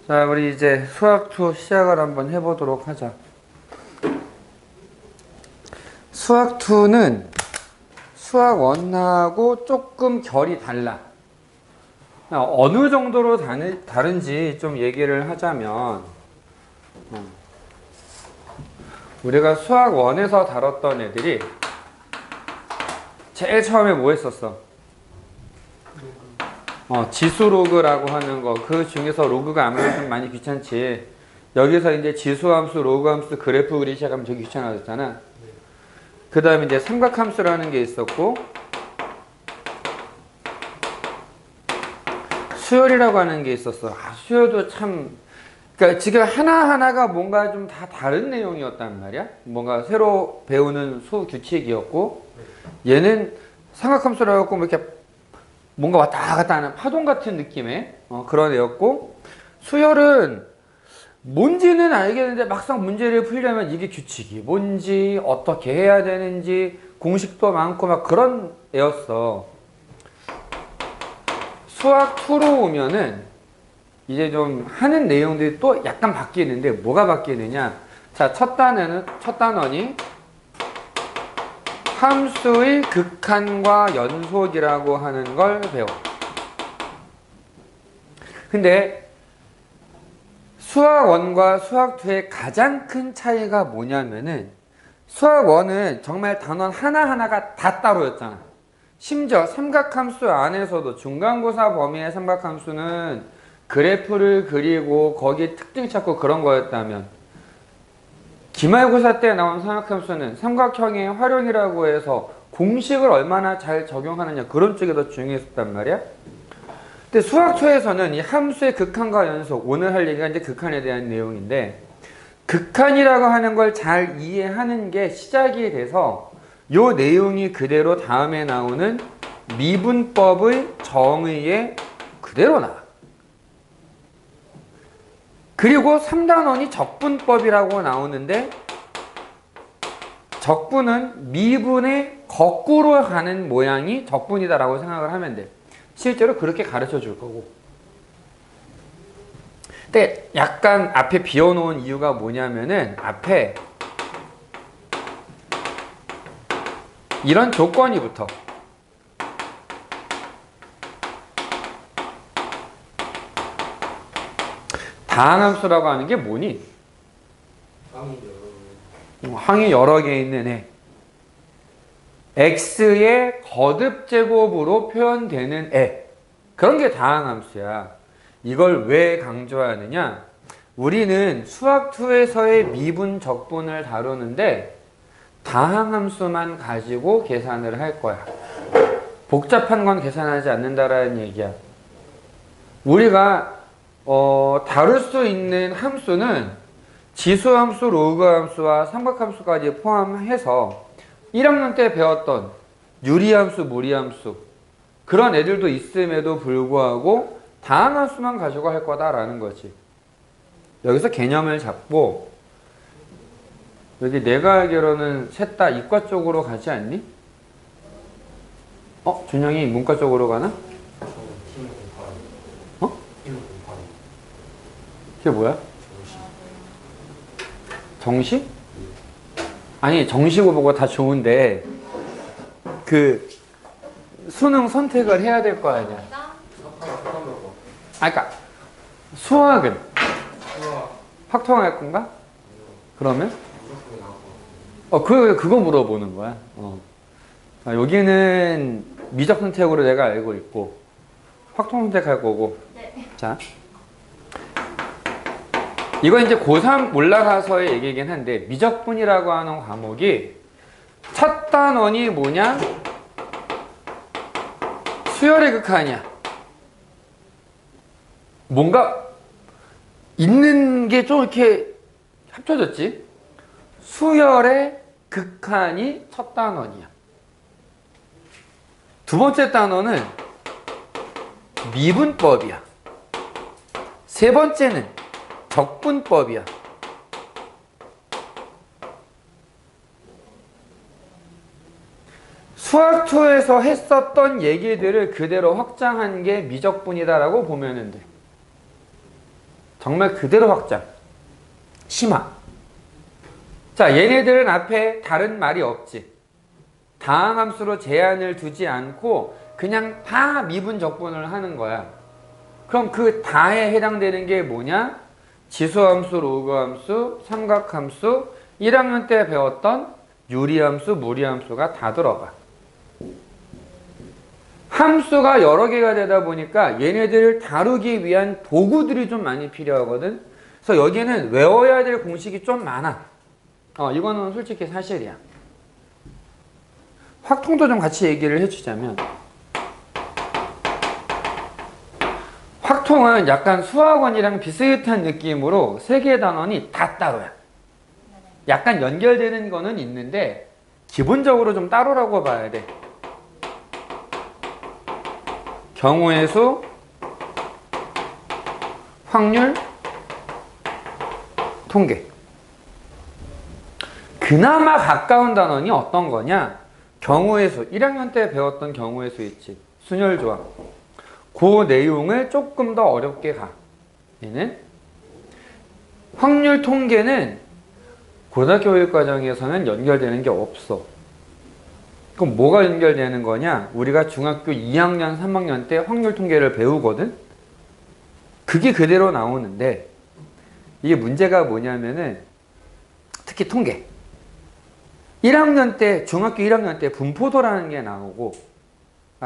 자, 우리 이제 수학2 시작을 한번 해보도록 하자. 수학2는 수학1하고 조금 결이 달라. 어느 정도로 다른지 좀 얘기를 하자면, 우리가 수학1에서 다뤘던 애들이 제일 처음에 뭐 했었어? 지수 로그라고 하는 거. 그 중에서 로그가 아무래도 좀 많이 귀찮지. 여기서 이제 지수함수, 로그함수 그래프 그리기 시작하면 되게 귀찮아졌잖아. 그 다음에 이제 삼각함수라는 게 있었고, 수열이라고 하는 게 있었어. 수열도 참, 그러니까 지금 하나하나가 뭔가 좀 다 다른 내용이었단 말이야. 뭔가 새로 배우는 수 규칙이었고, 얘는 삼각함수라고 하고 뭐 이렇게 뭔가 왔다 갔다 하는 파동 같은 느낌의 그런 애였고, 수열은 뭔지는 알겠는데 막상 문제를 풀려면 이게 규칙이 뭔지 어떻게 해야 되는지 공식도 많고 막 그런 애였어. 수학2로 오면은 이제 좀 하는 내용들이 또 약간 바뀌는데 뭐가 바뀌느냐. 자, 첫 단원이 함수의 극한과 연속이라고 하는 걸 배워. 근데 수학1과 수학2의 가장 큰 차이가 뭐냐면은, 수학1은 정말 단원 하나하나가 다 따로였잖아. 심지어 삼각함수 안에서도 중간고사 범위의 삼각함수는 그래프를 그리고 거기에 특징 찾고 그런 거였다면, 기말고사 때 나온 삼각함수는 삼각형의 활용이라고 해서 공식을 얼마나 잘 적용하느냐, 그런 쪽이 더 중요했단 말이야. 근데 수학2에서는 이 함수의 극한과 연속, 오늘 할 얘기가 이제 극한에 대한 내용인데, 극한이라고 하는 걸 잘 이해하는 게 시작이 돼서 요 내용이 그대로 다음에 나오는 미분법의 정의에 그대로 나와. 그리고 3단원이 적분법이라고 나오는데, 적분은 미분의 거꾸로 가는 모양이 적분이다라고 생각을 하면 돼. 실제로 그렇게 가르쳐 줄 거고. 근데 약간 앞에 비워놓은 이유가 뭐냐면은, 앞에 이런 조건이 붙어. 다항함수라고 하는 게 뭐니? 항이 여러 개 있는 애. x의 거듭제곱으로 표현되는 애. 그런 게 다항함수야. 이걸 왜 강조하느냐? 우리는 수학2에서의 미분, 적분을 다루는데 다항함수만 가지고 계산을 할 거야. 복잡한 건 계산하지 않는다라는 얘기야. 우리가 다룰 수 있는 함수는 지수함수, 로그함수와 삼각함수까지 포함해서 1학년 때 배웠던 유리함수, 무리함수 그런 애들도 있음에도 불구하고 다항함수만 가지고 할 거다라는 거지. 여기서 개념을 잡고, 여기 내가 알기로는 셋 다 이과 쪽으로 가지 않니? 준영이 문과 쪽으로 가나? 그게 뭐야? 정시? 아니, 정시고 뭐고 다 좋은데 그 수능 선택을 해야 될 거 아니야. 그러니까 수학은 확통할 건가? 그러면? 그거 물어보는 거야. 여기는 미적 선택으로 내가 알고 있고 확통 선택할 거고. 네. 자, 이건 이제 고3 올라가서의 얘기이긴 한데, 미적분이라고 하는 과목이 첫 단원이 뭐냐? 수열의 극한이야. 뭔가 있는 게 좀 이렇게 합쳐졌지? 수열의 극한이 첫 단원이야. 두 번째 단원은 미분법이야. 세 번째는 적분법이야. 수학2에서 했었던 얘기들을 그대로 확장한 게 미적분이다라고 보면 돼. 정말 그대로 확장. 심화. 자, 얘네들은 앞에 다른 말이 없지. 다항함수로 제한을 두지 않고 그냥 다 미분적분을 하는 거야. 그럼 그 다에 해당되는 게 뭐냐? 지수함수, 로그함수, 삼각함수, 1학년 때 배웠던 유리함수, 무리함수가 다 들어가. 함수가 여러 개가 되다 보니까 얘네들을 다루기 위한 도구들이 좀 많이 필요하거든. 그래서 여기는 외워야 될 공식이 좀 많아. 이거는 솔직히 사실이야. 확통도 좀 같이 얘기를 해주자면, 확통은 약간 수학원이랑 비슷한 느낌으로 세 개의 단원이 다 따로야. 약간 연결되는 거는 있는데 기본적으로 좀 따로라고 봐야 돼. 경우의 수, 확률, 통계. 그나마 가까운 단원이 어떤 거냐? 경우의 수. 1학년 때 배웠던 경우의 수 있지. 순혈조합. 그 내용을 조금 더 어렵게 가. 얘는 확률 통계는 고등학교 교육과정에서는 연결되는 게 없어. 그럼 뭐가 연결되는 거냐? 우리가 중학교 2학년, 3학년 때 확률 통계를 배우거든? 그게 그대로 나오는데 이게 문제가 뭐냐면은 특히 통계. 1학년 때, 중학교 1학년 때 분포도라는 게 나오고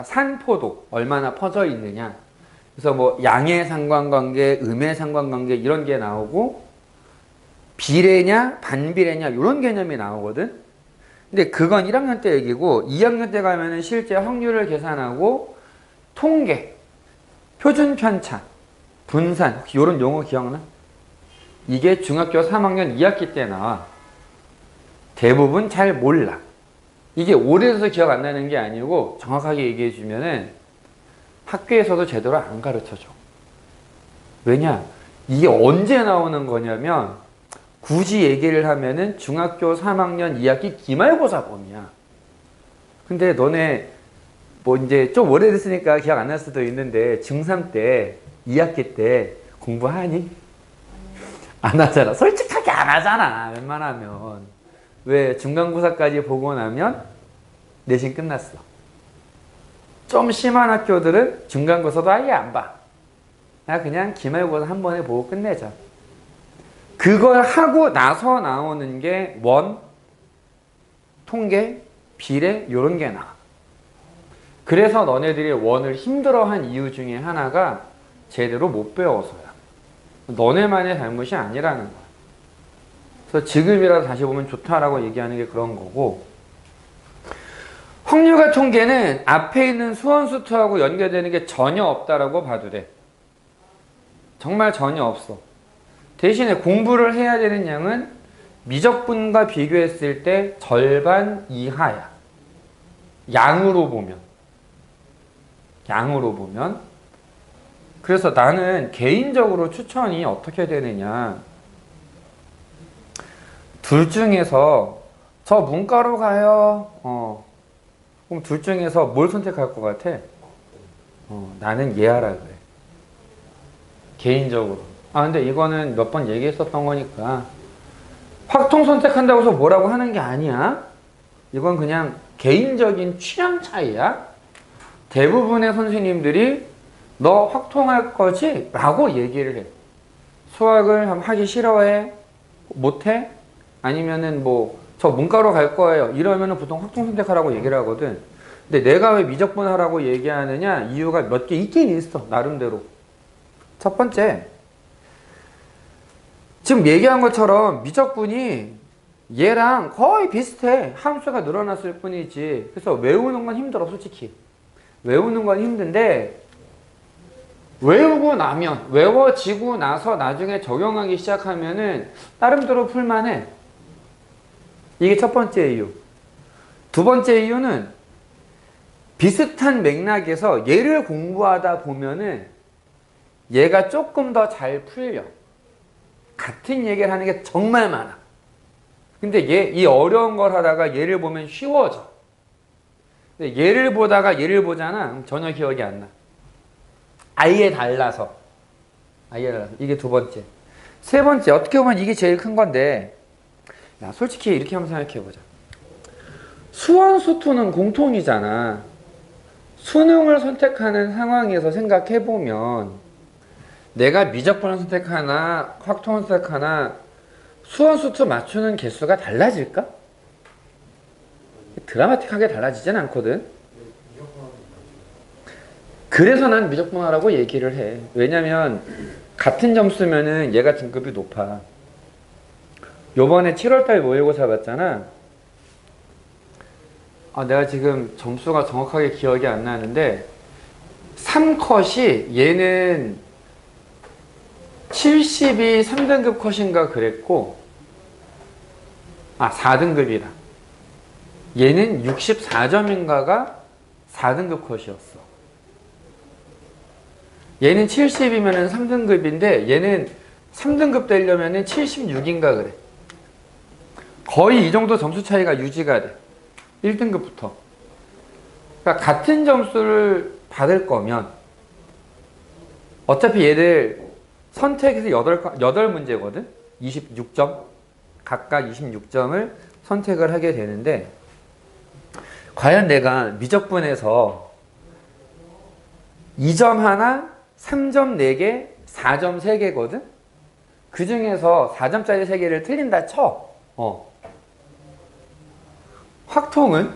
산포도, 얼마나 퍼져 있느냐. 그래서 뭐 양의 상관관계, 음의 상관관계 이런 게 나오고 비례냐, 반비례냐 이런 개념이 나오거든. 근데 그건 1학년 때 얘기고 2학년 때 가면은 실제 확률을 계산하고 통계, 표준 편차, 분산, 혹시 이런 용어 기억나? 이게 중학교 3학년 2학기 때 나와. 대부분 잘 몰라. 이게 오래돼서 기억 안 나는 게 아니고 정확하게 얘기해 주면은 학교에서도 제대로 안 가르쳐줘. 왜냐? 이게 언제 나오는 거냐면 굳이 얘기를 하면은 중학교 3학년 2학기 기말고사 범위야. 근데 너네 뭐 이제 좀 오래됐으니까 기억 안 날 수도 있는데 중3 때 2학기 때 공부하니? 안 하잖아. 솔직하게 안 하잖아. 웬만하면. 왜? 중간고사까지 보고 나면 내신 끝났어. 좀 심한 학교들은 중간고사도 아예 안 봐. 그냥 기말고사 한 번에 보고 끝내자. 그걸 하고 나서 나오는 게 원, 통계, 비례 이런 게 나와. 그래서 너네들이 원을 힘들어한 이유 중에 하나가 제대로 못 배워서야. 너네만의 잘못이 아니라는 거야. 그래서 지금이라도 다시 보면 좋다라고 얘기하는 게 그런 거고, 확률과 통계는 앞에 있는 수원수투하고 연결되는 게 전혀 없다라고 봐도 돼. 정말 전혀 없어. 대신에 공부를 해야 되는 양은 미적분과 비교했을 때 절반 이하야. 양으로 보면. 양으로 보면. 그래서 나는 개인적으로 추천이 어떻게 되느냐. 둘 중에서 저 문과로 가요. 그럼 둘 중에서 뭘 선택할 것 같아? 나는 얘하라 그래. 개인적으로. 근데 이거는 몇 번 얘기했었던 거니까 확통 선택한다고 해서 뭐라고 하는 게 아니야. 이건 그냥 개인적인 취향 차이야. 대부분의 선생님들이 너 확통할 거지? 라고 얘기를 해. 수학을 하기 싫어해? 못해? 아니면은 뭐 저 문과로 갈 거예요. 이러면은 보통 확통 선택하라고 얘기를 하거든. 근데 내가 왜 미적분 하라고 얘기하느냐? 이유가 몇 개 있긴 있어. 나름대로. 첫 번째, 지금 얘기한 것처럼 미적분이 얘랑 거의 비슷해. 함수가 늘어났을 뿐이지. 그래서 외우는 건 힘들어, 솔직히. 외우는 건 힘든데 외우고 나면, 외워지고 나서 나중에 적용하기 시작하면은 나름대로 풀만해. 이게 첫 번째 이유. 두 번째 이유는 비슷한 맥락에서 얘를 공부하다 보면은 얘가 조금 더 잘 풀려. 같은 얘기를 하는 게 정말 많아. 근데 이 어려운 걸 하다가 얘를 보면 쉬워져. 근데 얘를 보다가 얘를 보잖아. 그럼 전혀 기억이 안 나. 아예 달라서. IR라서. 이게 두 번째. 세 번째, 어떻게 보면 이게 제일 큰 건데, 야, 솔직히 이렇게 한번 생각해보자. 수원수투는 공통이잖아. 수능을 선택하는 상황에서 생각해보면, 내가 미적분을 선택하나, 확통을 선택하나, 수원수투 맞추는 개수가 달라질까? 드라마틱하게 달라지진 않거든. 그래서 난 미적분하라고 얘기를 해. 왜냐면 같은 점수면은 얘가 등급이 높아. 요번에 7월달 모의고사 봤잖아. 내가 지금 점수가 정확하게 기억이 안 나는데 3컷이 얘는 70이 3등급 컷인가 그랬고 4등급이다. 얘는 64점인가가 4등급 컷이었어. 얘는 70이면 3등급인데 얘는 3등급 되려면 76인가 그래. 거의 이 정도 점수 차이가 유지가 돼. 1등급부터. 그러니까 같은 점수를 받을 거면 어차피 얘들 선택해서 8문제거든? 26점. 각각 26점을 선택을 하게 되는데 과연 내가 미적분에서 2점 하나, 3점 4개, 4점 3개거든? 그 중에서 4점짜리 3개를 틀린다 쳐. 확통은?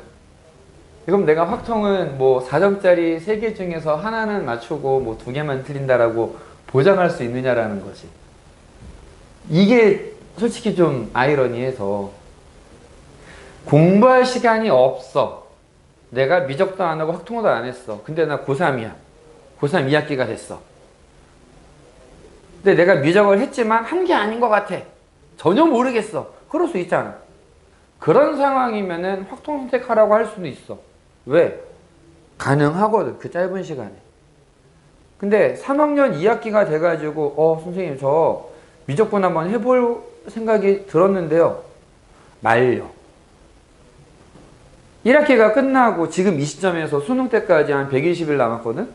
그럼 내가 확통은 뭐 4점짜리 3개 중에서 하나는 맞추고 뭐 2개만 틀린다라고 보장할 수 있느냐라는 거지. 이게 솔직히 좀 아이러니해서 공부할 시간이 없어. 내가 미적도 안 하고 확통도 안 했어. 근데 나 고3이야. 고3 2학기가 됐어. 근데 내가 미적을 했지만 한 게 아닌 것 같아. 전혀 모르겠어. 그럴 수 있잖아. 그런 상황이면은 확통 선택하라고 할 수는 있어. 왜? 가능하거든. 그 짧은 시간에. 근데 3학년 2학기가 돼가지고 선생님 저 미적분 한번 해볼 생각이 들었는데요. 말려. 1학기가 끝나고 지금 이 시점에서 수능 때까지 한 120일 남았거든?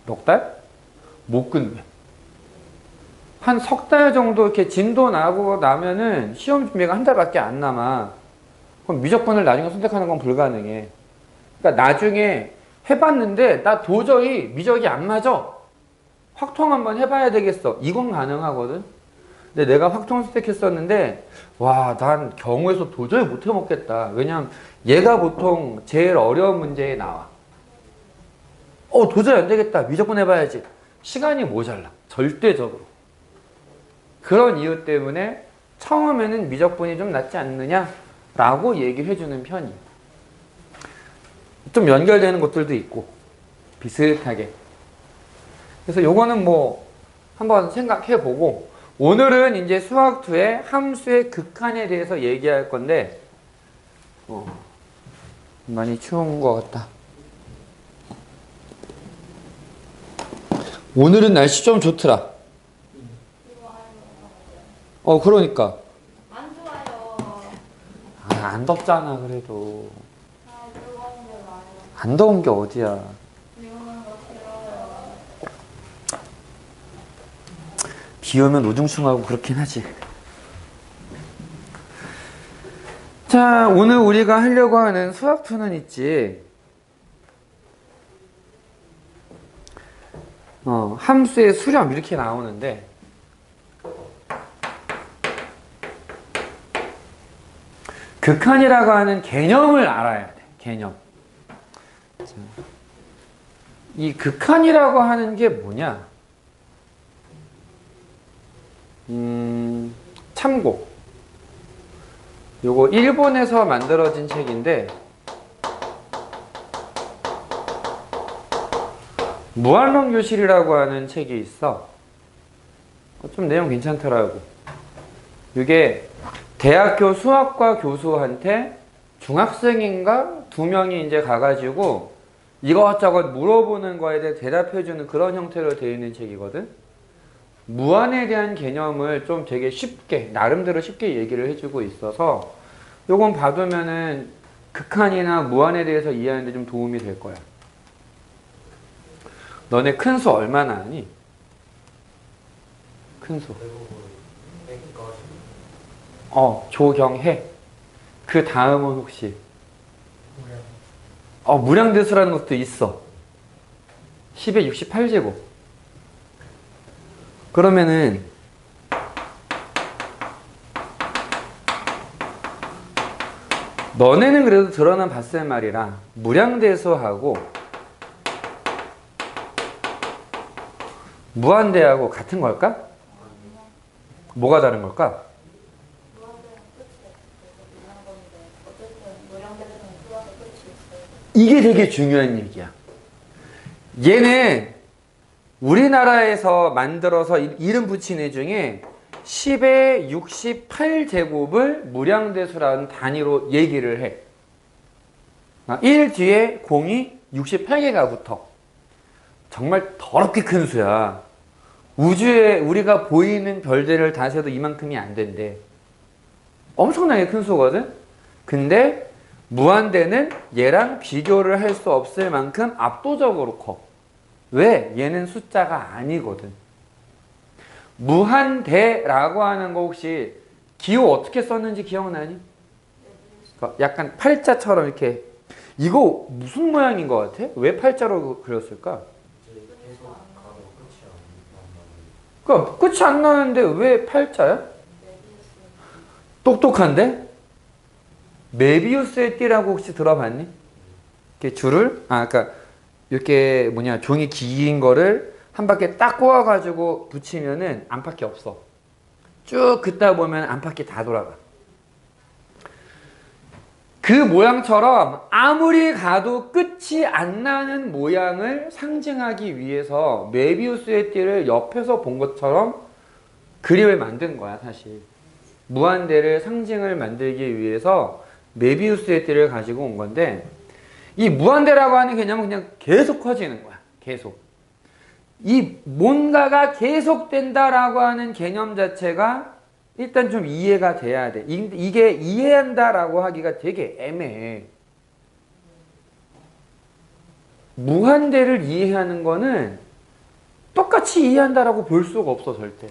넉 달? 못 끝내. 한 석 달 정도 이렇게 진도 나고 나면은 시험 준비가 한 달밖에 안 남아. 그럼 미적분을 나중에 선택하는 건 불가능해. 그러니까 나중에 해봤는데 나 도저히 미적이 안 맞아. 확통 한번 해봐야 되겠어. 이건 가능하거든. 근데 내가 확통 선택했었는데 난 경우에서 도저히 못 해먹겠다. 왜냐면 얘가 보통 제일 어려운 문제에 나와. 도저히 안 되겠다. 미적분 해봐야지. 시간이 모자라. 절대적으로. 그런 이유 때문에 처음에는 미적분이 좀 낫지 않느냐라고 얘기해주는 편이에요. 좀 연결되는 것들도 있고 비슷하게. 그래서 요거는 뭐 한번 생각해보고 오늘은 이제 수학2의 함수의 극한에 대해서 얘기할 건데 많이 추운 것 같다. 오늘은 날씨 좀 좋더라. 그러니까. 안 좋아요. 안 덥잖아, 그래도. 뜨거운 게 많아요. 안 더운 게 어디야. 이거는 거 싫어요. 비 오면 우중충하고 그렇긴 하지. 자, 오늘 우리가 하려고 하는 수학2는 있지. 함수의 수렴 이렇게 나오는데 극한이라고 하는 개념을 알아야 돼. 개념. 자, 이 극한이라고 하는 게 뭐냐? 참고. 요거 일본에서 만들어진 책인데 무한론 교실이라고 하는 책이 있어. 좀 내용 괜찮더라고. 이게 대학교 수학과 교수한테 중학생인가 2명이 이제 가가지고 이것저것 물어보는 거에 대해 대답해주는 그런 형태로 되어 있는 책이거든. 무한에 대한 개념을 좀 되게 쉽게, 나름대로 쉽게 얘기를 해주고 있어서 요건 봐두면은 극한이나 무한에 대해서 이해하는 데 좀 도움이 될 거야. 너네 큰 수 얼마나 아니? 큰 소. 대부분 X까지. 조경해. 그 다음은 혹시 무량. 무량대수라는 것도 있어. 10의 68제곱. 그러면은 너네는 그래도 드러난 봤을 말이라 무량대수하고 무한대하고 같은 걸까? 뭐가 다른 걸까? 무한대는 끝이 있는 건데 어쨌든 무량대는 플러스 끝이 있어요. 이게 되게 중요한 얘기야. 얘는 우리나라에서 만들어서 이름 붙인 애 중에 10의 68제곱을 무량대수라는 단위로 얘기를 해. 1 뒤에 공이 68개가 붙어. 정말 더럽게 큰 수야. 우주에 우리가 보이는 별들을 다 세도 이만큼이 안 된대. 엄청나게 큰 수거든? 근데 무한대는 얘랑 비교를 할 수 없을 만큼 압도적으로 커. 왜? 얘는 숫자가 아니거든. 무한대라고 하는 거 혹시 기호 어떻게 썼는지 기억나니? 약간 팔자처럼 이렇게. 이거 무슨 모양인 것 같아? 왜 팔자로 그렸을까? 이제 계속 가도 끝이 안 나는. 그러니까 끝이 안 나는데 왜 팔자야? 똑똑한데? 메비우스의 띠라고 혹시 들어봤니? 이렇게 줄을 그러니까 이렇게 종이 긴 거를 한 바퀴 딱 꼬아가지고 붙이면은 안팎이 없어. 쭉 긋다 보면 안팎이 다 돌아가. 그 모양처럼 아무리 가도 끝이 안 나는 모양을 상징하기 위해서 메비우스의 띠를 옆에서 본 것처럼 그림을 만든 거야, 사실. 무한대를 상징을 만들기 위해서 메비우스의 띠를 가지고 온 건데, 이 무한대라고 하는 개념은 그냥 계속 커지는 거야. 계속. 이 뭔가가 계속된다라고 하는 개념 자체가 일단 좀 이해가 돼야 돼. 이게 이해한다라고 하기가 되게 애매해. 무한대를 이해하는 거는 똑같이 이해한다라고 볼 수가 없어, 절대.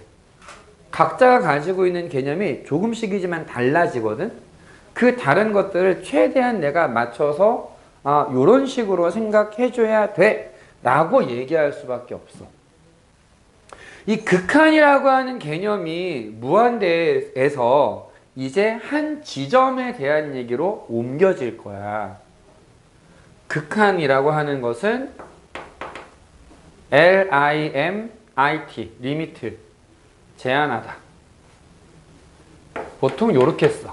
각자가 가지고 있는 개념이 조금씩이지만 달라지거든? 그 다른 것들을 최대한 내가 맞춰서 요런 식으로 생각해줘야 돼 라고 얘기할 수밖에 없어. 이 극한이라고 하는 개념이 무한대에서 이제 한 지점에 대한 얘기로 옮겨질 거야. 극한이라고 하는 것은 LIMIT, 리미트, 제한하다. 보통 이렇게 써.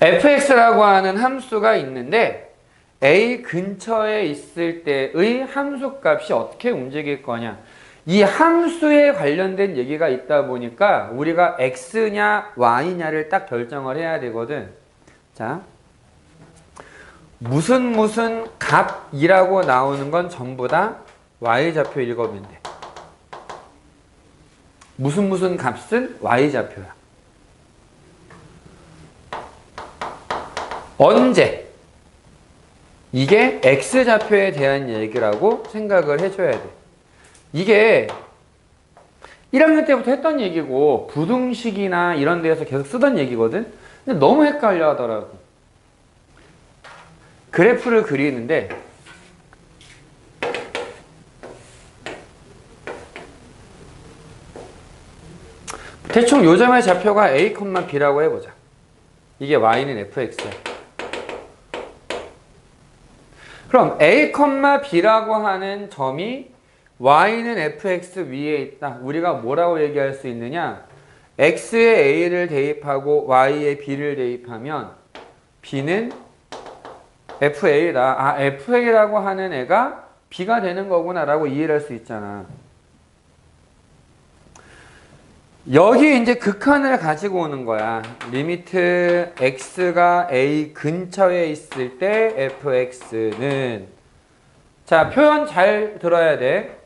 fx라고 하는 함수가 있는데 a 근처에 있을 때의 함수값이 어떻게 움직일 거냐. 이 함수에 관련된 얘기가 있다 보니까 우리가 x냐 y냐를 딱 결정을 해야 되거든. 자, 무슨 값이라고 나오는 건 전부 다 y좌표 읽어보면 돼. 무슨 값은 y좌표야. 언제? 이게 x좌표에 대한 얘기라고 생각을 해줘야 돼. 이게 1학년 때부터 했던 얘기고 부등식이나 이런 데에서 계속 쓰던 얘기거든. 근데 너무 헷갈려 하더라고. 그래프를 그리는데 대충 요점의 좌표가 a, b라고 해보자. 이게 y는 fx야. 그럼 a, b라고 하는 점이 y는 fx 위에 있다. 우리가 뭐라고 얘기할 수 있느냐? x에 a를 대입하고 y에 b를 대입하면 b는 fa다. fa라고 하는 애가 b가 되는 거구나 라고 이해를 할 수 있잖아. 여기 이제 극한을 가지고 오는 거야. 리미트 x가 a 근처에 있을 때 fx는, 자, 표현 잘 들어야 돼.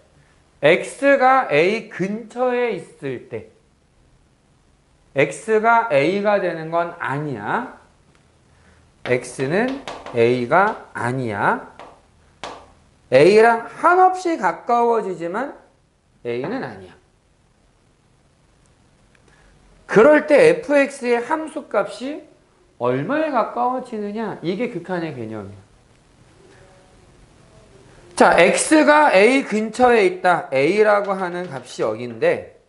x가 a 근처에 있을 때 x가 a가 되는 건 아니야. x는 a가 아니야. a랑 한없이 가까워지지만 a는 아니야. 그럴 때 fx의 함수값이 얼마에 가까워지느냐? 이게 극한의 개념이야. 자, x가 a 근처에 있다. a라고 하는 값이 여기인데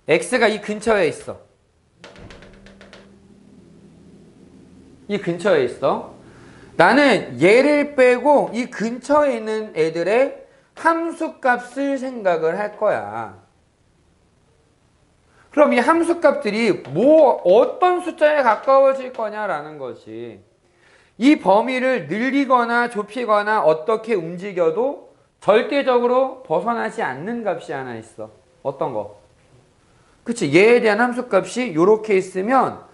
x가 이 근처에 있어. 이 근처에 있어. 나는 얘를 빼고 이 근처에 있는 애들의 함수값을 생각을 할 거야. 그럼 이 함수값들이 어떤 숫자에 가까워질 거냐라는 것이, 이 범위를 늘리거나 좁히거나 어떻게 움직여도 절대적으로 벗어나지 않는 값이 하나 있어. 어떤 거? 그치? 얘에 대한 함수값이 이렇게 있으면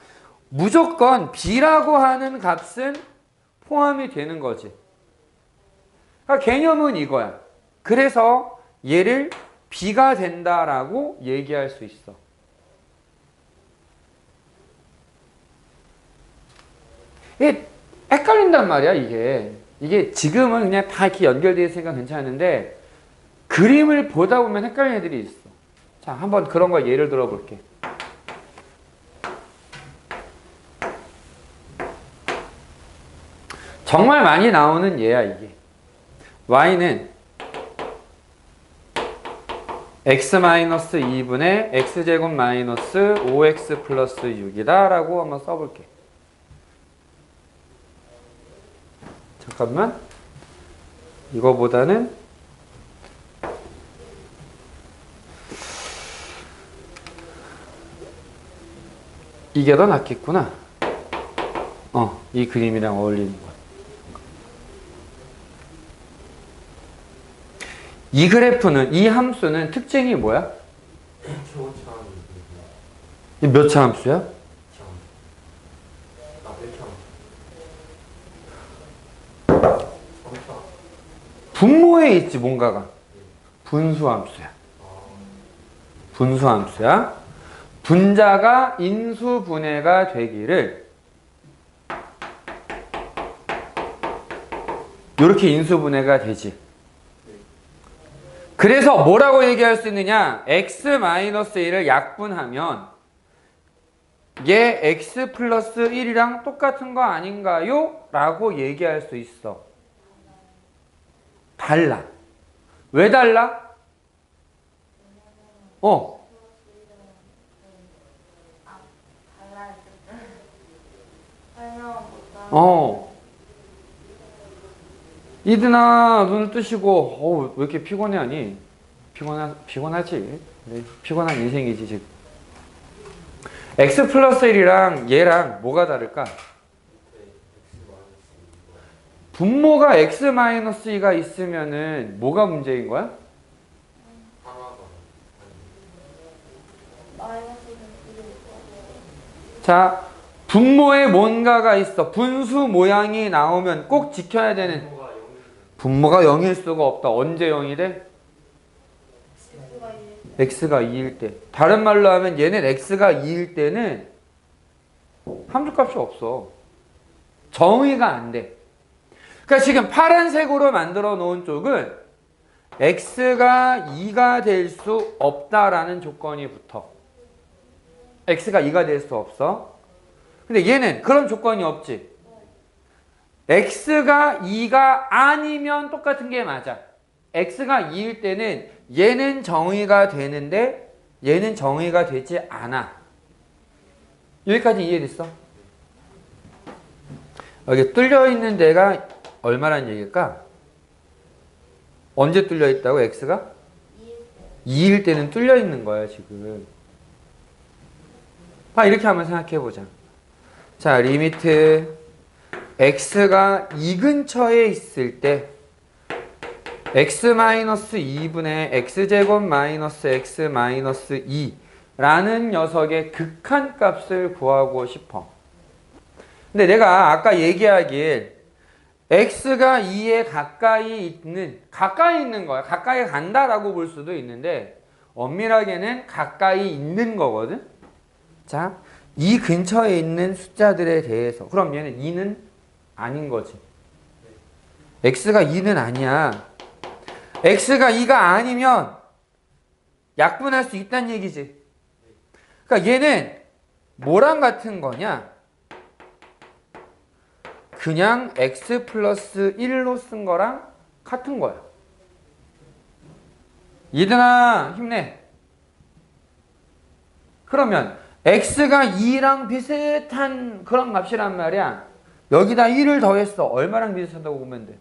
무조건 b라고 하는 값은 포함이 되는 거지. 그러니까 개념은 이거야. 그래서 얘를 b가 된다라고 얘기할 수 있어. 이게 헷갈린단 말이야, 이게. 이게 지금은 그냥 다 이렇게 연결되어 있으니까 괜찮은데, 그림을 보다 보면 헷갈리는 애들이 있어. 자, 한번 그런 거 예를 들어 볼게. 정말 많이 나오는 예야, 이게. y는 x-2분의 x제곱 마이너스 5x 플러스 6이다 라고 한번 써볼게. 잠깐만. 이거보다는 이게 더 낫겠구나. 이 그림이랑 어울리는 거. 이 그래프는, 이 함수는 특징이 뭐야? 몇 차 함수야? 분모에 있지, 뭔가가. 분수함수야. 분수함수야. 분자가 인수분해가 되기를 이렇게 인수분해가 되지. 그래서 뭐라고 얘기할 수 있느냐? x-1을 약분하면 얘 x 플러스 1이랑 똑같은 거 아닌가요? 라고 얘기할 수 있어. 달라. 왜 달라? 이드나 눈을 뜨시고 왜 이렇게 피곤해하니? 피곤하지. 네, 피곤한 인생이지 지금. x 플러스 1이랑 얘랑 뭐가 다를까? 분모가 x-2가 있으면은 뭐가 문제인 거야? 자, 분모에 뭔가가 있어. 분수 모양이 나오면 꼭 지켜야 되는, 분모가 0일 수가 없다. 언제 0이 돼? x가 2일 때. 다른 말로 하면 얘는 x가 2일 때는 함수값이 없어. 정의가 안 돼. 그러니까 지금 파란색으로 만들어 놓은 쪽은 x가 2가 될 수 없다라는 조건이 붙어. x가 2가 될 수 없어. 근데 얘는 그런 조건이 없지. x가 2가 아니면 똑같은 게 맞아. x가 2일 때는 얘는 정의가 되는데 얘는 정의가 되지 않아. 여기까지 이해됐어? 여기 뚫려 있는 데가 얼마란 얘기일까? 언제 뚫려 있다고? x가? 2일 때는 뚫려 있는 거야 지금. 이렇게 한번 생각해 보자. 자, 리미트 x가 2 근처에 있을 때 x-2분의 x제곱 마이너스 x 마이너스 2라는 녀석의 극한값을 구하고 싶어. 근데 내가 아까 얘기하길 x가 2에 가까이 있는 거야. 가까이 간다라고 볼 수도 있는데 엄밀하게는 가까이 있는 거거든. 자, 이 근처에 있는 숫자들에 대해서, 그럼 얘는 2는 아닌 거지. x가 2는 아니야. x가 2가 아니면 약분할 수 있다는 얘기지. 그러니까 얘는 뭐랑 같은 거냐? 그냥 x 플러스 1로 쓴 거랑 같은 거야. 얘들아 힘내. 그러면 x가 2랑 비슷한 그런 값이란 말이야. 여기다 1을 더했어. 얼마랑 비슷하다고 보면 돼?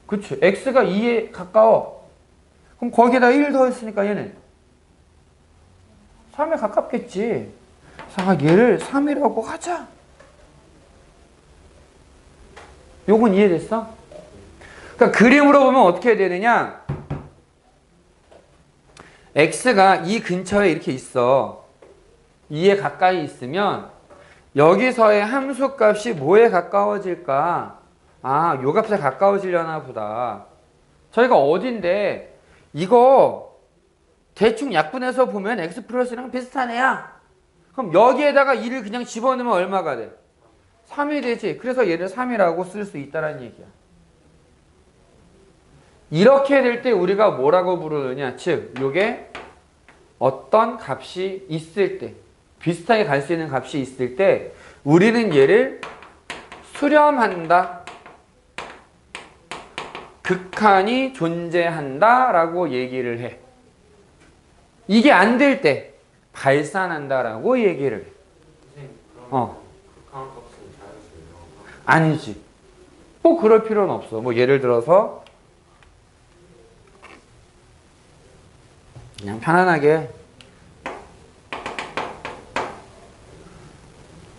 그치. x가 2에 가까워. 그럼 거기에다 1 더했으니까 얘는 3에 가깝겠지. 그래서 얘를 3이라고 하자. 요건 이해됐어? 그러니까 그림으로 보면 어떻게 되느냐? x가 이 근처에 이렇게 있어. 2에 가까이 있으면 여기서의 함수값이 뭐에 가까워질까? 아, 요 값에 가까워지려나 보다. 저희가 어딘데 이거 대충 약분해서 보면 x 플러스랑 비슷한 애야. 그럼 여기에다가 2를 그냥 집어넣으면 얼마가 돼? 3이 되지. 그래서 얘를 3이라고 쓸 수 있다는 얘기야. 이렇게 될 때 우리가 뭐라고 부르느냐? 즉, 요게 어떤 값이 있을 때, 비슷하게 갈 수 있는 값이 있을 때 우리는 얘를 수렴한다. 극한이 존재한다 라고 얘기를 해. 이게 안 될 때 발산한다 라고 얘기를 해. 선생님 그럼 극한 값은 자연수예요? 아니지. 꼭 그럴 필요는 없어. 뭐 예를 들어서 그냥 편안하게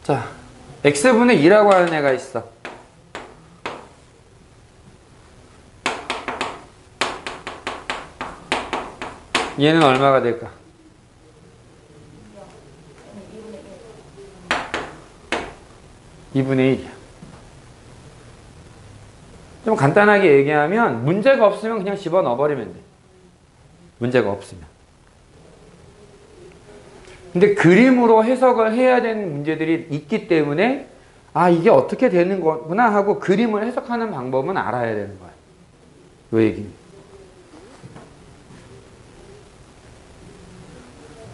자 x분의 2라고 하는 애가 있어. 얘는 얼마가 될까? 2분의 1이야. 좀 간단하게 얘기하면 문제가 없으면 그냥 집어넣어버리면 돼. 문제가 없으면. 근데 그림으로 해석을 해야 되는 문제들이 있기 때문에 아 이게 어떻게 되는 거구나 하고 그림을 해석하는 방법은 알아야 되는 거야. 요 얘기는.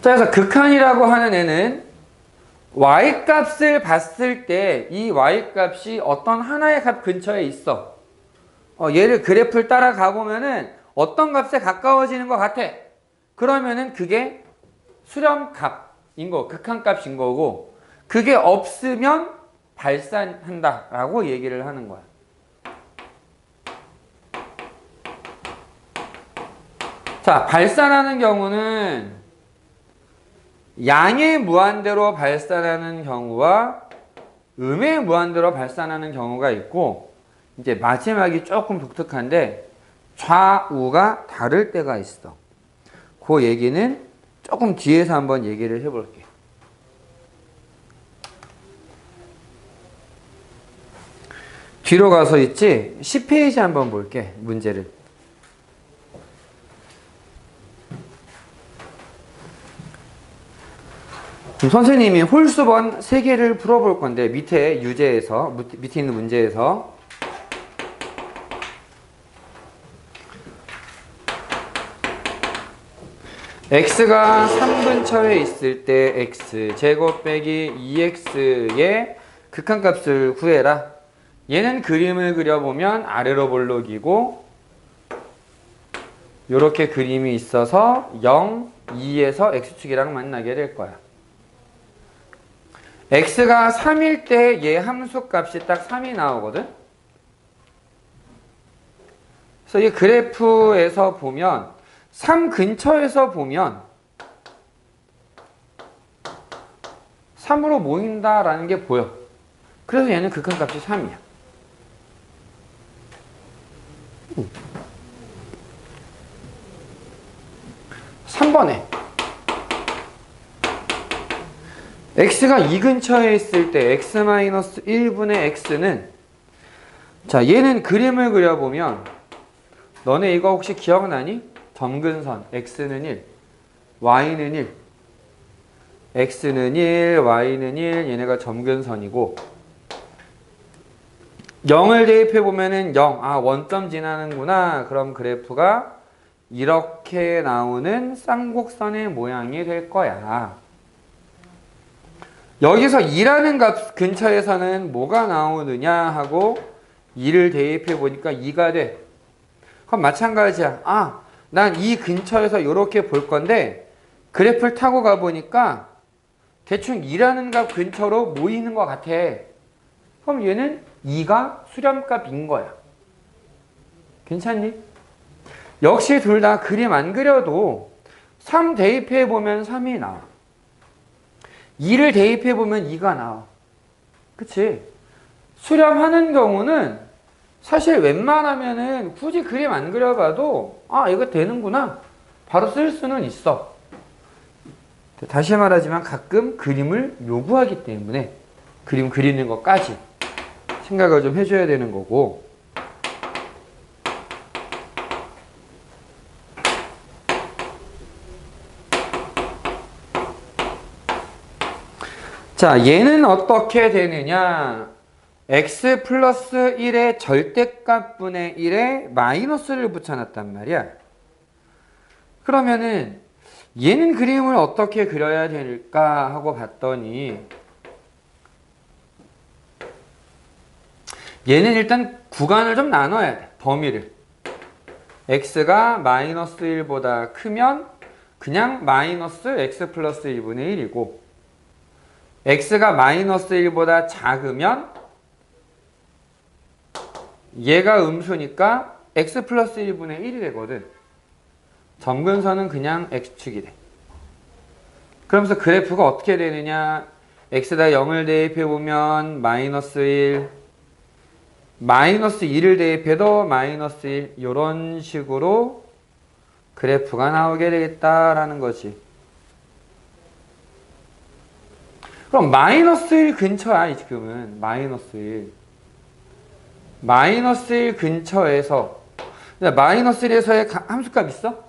자, 그래서 극한이라고 하는 애는 y값을 봤을 때 이 y값이 어떤 하나의 값 근처에 있어. 얘를 그래프를 따라가 보면은 어떤 값에 가까워지는 것 같아. 그러면은 그게 수렴값인 거, 극한값인 거고 그게 없으면 발산한다라고 얘기를 하는 거야. 자, 발산하는 경우는 양의 무한대로 발산하는 경우와 음의 무한대로 발산하는 경우가 있고 이제 마지막이 조금 독특한데 좌우가 다를 때가 있어. 그 얘기는 조금 뒤에서 한번 얘기를 해볼게. 뒤로 가서 있지? 10페이지 한번 볼게. 문제를. 선생님이 홀수번 3개를 풀어볼 건데 밑에 유제에서 밑에 있는 문제에서 x가 3 근처에 있을 때 x 제곱 빼기 2x의 극한값을 구해라. 얘는 그림을 그려보면 아래로 볼록이고 이렇게 그림이 있어서 0, 2에서 x축이랑 만나게 될 거야. x가 3일 때 얘 함수값이 딱 3이 나오거든. 그래서 이 그래프에서 보면 3 근처에서 보면 3으로 모인다라는 게 보여. 그래서 얘는 극한값이 3이야. 3번에 x가 2 근처에 있을 때 x-1분의 x는 자 얘는 그림을 그려보면 너네 이거 혹시 기억나니? 점근선 x는 1 y는 1 x는 1 y는 1 얘네가 점근선이고 0을 대입해 보면은 0 아 원점 지나는구나. 그럼 그래프가 이렇게 나오는 쌍곡선의 모양이 될 거야. 여기서 2라는 값 근처에서는 뭐가 나오느냐 하고 2를 대입해 보니까 2가 돼. 그럼 마찬가지야. 아, 난 이 근처에서 이렇게 볼 건데 그래프를 타고 가보니까 대충 2라는 값 근처로 모이는 것 같아. 그럼 얘는 2가 수렴값인 거야. 괜찮니? 역시 둘 다 그림 안 그려도 3 대입해 보면 3이 나와. 2를 대입해 보면 2가 나와. 그치? 수렴하는 경우는 사실 웬만하면은 굳이 그림 안 그려봐도 아, 이거 되는구나. 바로 쓸 수는 있어. 다시 말하지만 가끔 그림을 요구하기 때문에 그림 그리는 것까지 생각을 좀 해줘야 되는 거고. 자, 얘는 어떻게 되느냐? x 플러스 1의 절대값분의 1에 마이너스를 붙여놨단 말이야. 그러면은 얘는 그림을 어떻게 그려야 될까 하고 봤더니 얘는 일단 구간을 좀 나눠야 돼. 범위를. x가 마이너스 1보다 크면 그냥 마이너스 x 플러스 1분의 1이고 x가 마이너스 1보다 작으면 얘가 음수니까 x 플러스 1분의 1이 되거든. 점근선은 그냥 x축이 돼. 그러면서 그래프가 어떻게 되느냐? x에다 0을 대입해보면 마이너스 1, 마이너스 2를 대입해도 마이너스 1 이런 식으로 그래프가 나오게 되겠다라는 거지. 그럼 마이너스 1 근처야 지금은. 마이너스 1. 마이너스 1 근처에서 마이너스 1에서의 함수값 있어?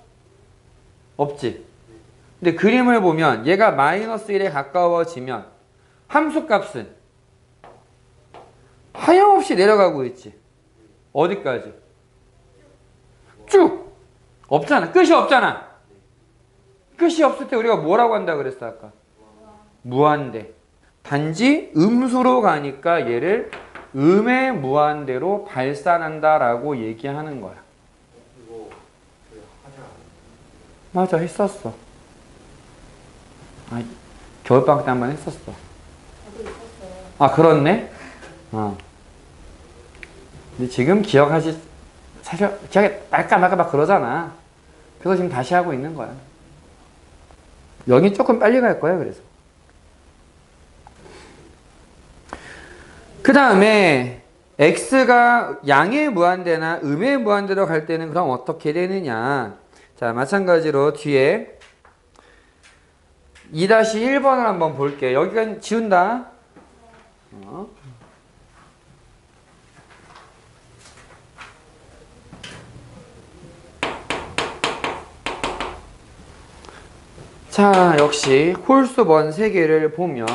없지. 근데 그림을 보면 얘가 마이너스 1에 가까워지면 함수값은 하염없이 내려가고 있지. 어디까지? 쭉! 없잖아. 끝이 없잖아. 끝이 없을 때 우리가 뭐라고 한다 그랬어 아까? 무한대. 단지 음수로 가니까 얘를 음의 무한대로 발산한다라고 얘기하는 거야. 이거 하지 않아요? 맞아, 했었어. 아, 겨울방학 때 한 번 했었어. 저도 있었어요. 아, 그렇네? 근데 지금 기억하지, 사실 기억이 날까 말까 막 그러잖아. 그래서 지금 다시 하고 있는 거야. 여기 조금 빨리 갈 거야, 그래서. 그 다음에 x가 양의 무한대나 음의 무한대로 갈 때는 그럼 어떻게 되느냐. 자, 마찬가지로 뒤에 2-1번을 한번 볼게. 여기가 지운다. 자, 역시 홀수번 3개를 보면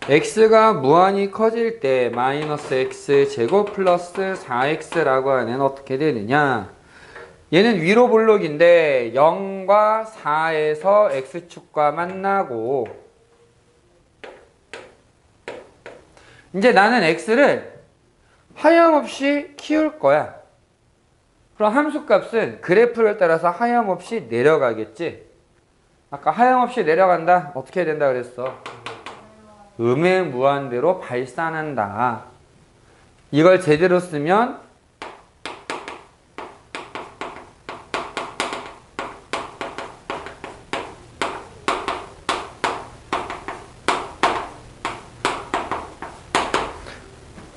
x가 무한히 커질 때 마이너스 x 제곱 플러스 4x라고 하면 어떻게 되느냐. 얘는 위로 볼록인데 0과 4에서 x축과 만나고 이제 나는 x를 하염없이 키울 거야. 그럼 함수값은 그래프를 따라서 하염없이 내려가겠지. 아까 하염없이 내려간다. 어떻게 해야 된다 그랬어? 음의 무한대로 발산한다. 이걸 제대로 쓰면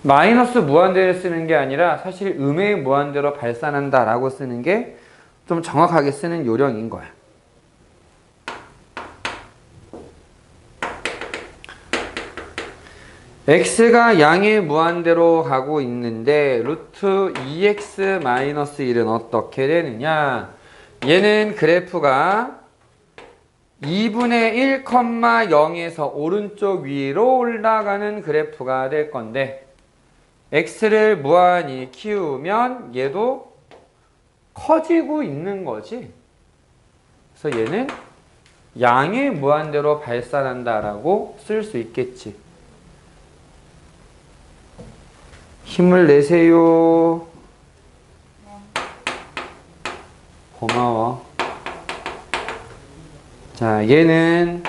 마이너스 무한대를 쓰는 게 아니라 사실 음의 무한대로 발산한다 라고 쓰는 게 좀 정확하게 쓰는 요령인 거야. x가 양의 무한대로 가고 있는데 루트 2x-1은 어떻게 되느냐. 얘는 그래프가 2분의 1, 0에서 오른쪽 위로 올라가는 그래프가 될 건데 x를 무한히 키우면 얘도 커지고 있는 거지. 그래서 얘는 양이 무한대로 발산한다라고 쓸 수 있겠지. 힘을 내세요. 고마워. 자, 얘는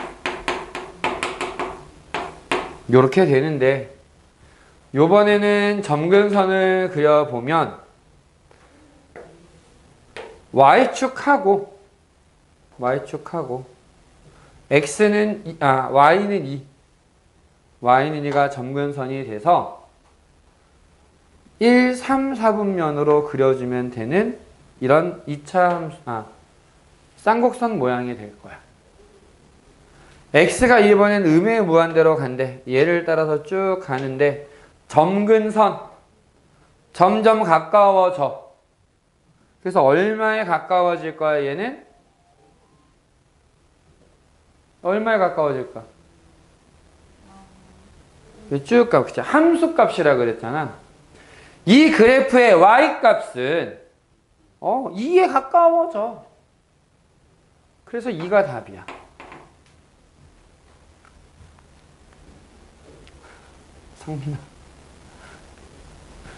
요렇게 되는데 요번에는 점근선을 그려보면 Y축하고 X는 Y는 2 Y는 2가 점근선이 돼서 1, 3, 4분면으로 그려주면 되는 이런 2차 쌍곡선 모양이 될 거야. X가 이번엔 음의 무한대로 간대. 얘를 따라서 쭉 가는데 점근선 점점 가까워져. 그래서 얼마에 가까워질 거야 얘는? 얼마에 가까워질까? 쭉 가. 그치? 함수값이라 그랬잖아. 이 그래프의 y값은 2에 가까워져. 그래서 2가 답이야.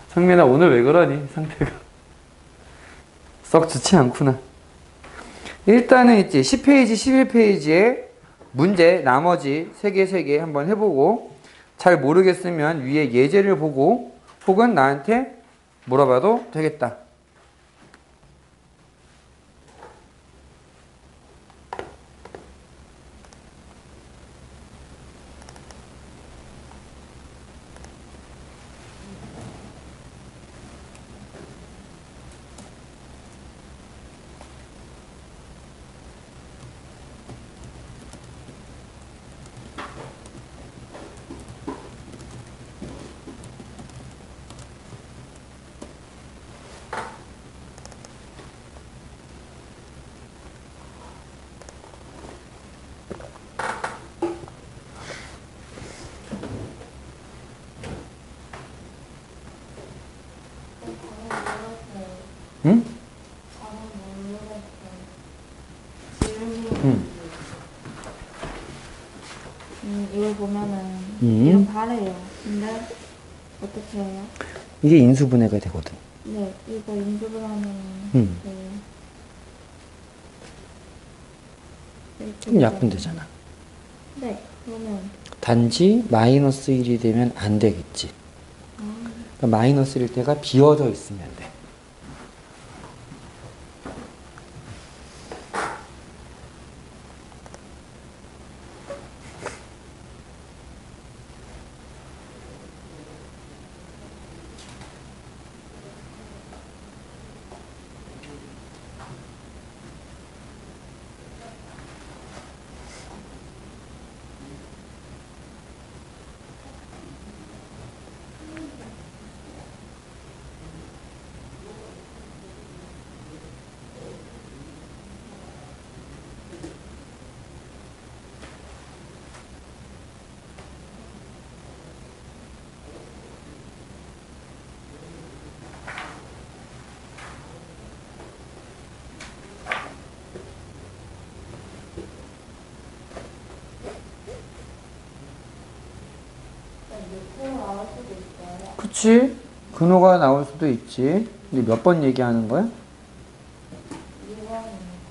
성민아 오늘 왜 그러니? 상태가 썩 좋지 않구나. 일단은 있지 10페이지 11페이지에 문제 나머지 3개 한번 해보고 잘 모르겠으면 위에 예제를 보고 혹은 나한테 물어봐도 되겠다. 응? 이걸 보면은 이런 바래요. 근데 어떻게 해요? 이게 인수분해가 되거든. 네, 이거 인수를 하면 그럼 약분되잖아. 네, 그러면 단지 마이너스 1이 되면 안 되겠지. 그러니까 마이너스 1일 때가 비워져 있으면 돼. 그치? 근호가 나올 수도 있지. 근데 몇 번 얘기하는 거야?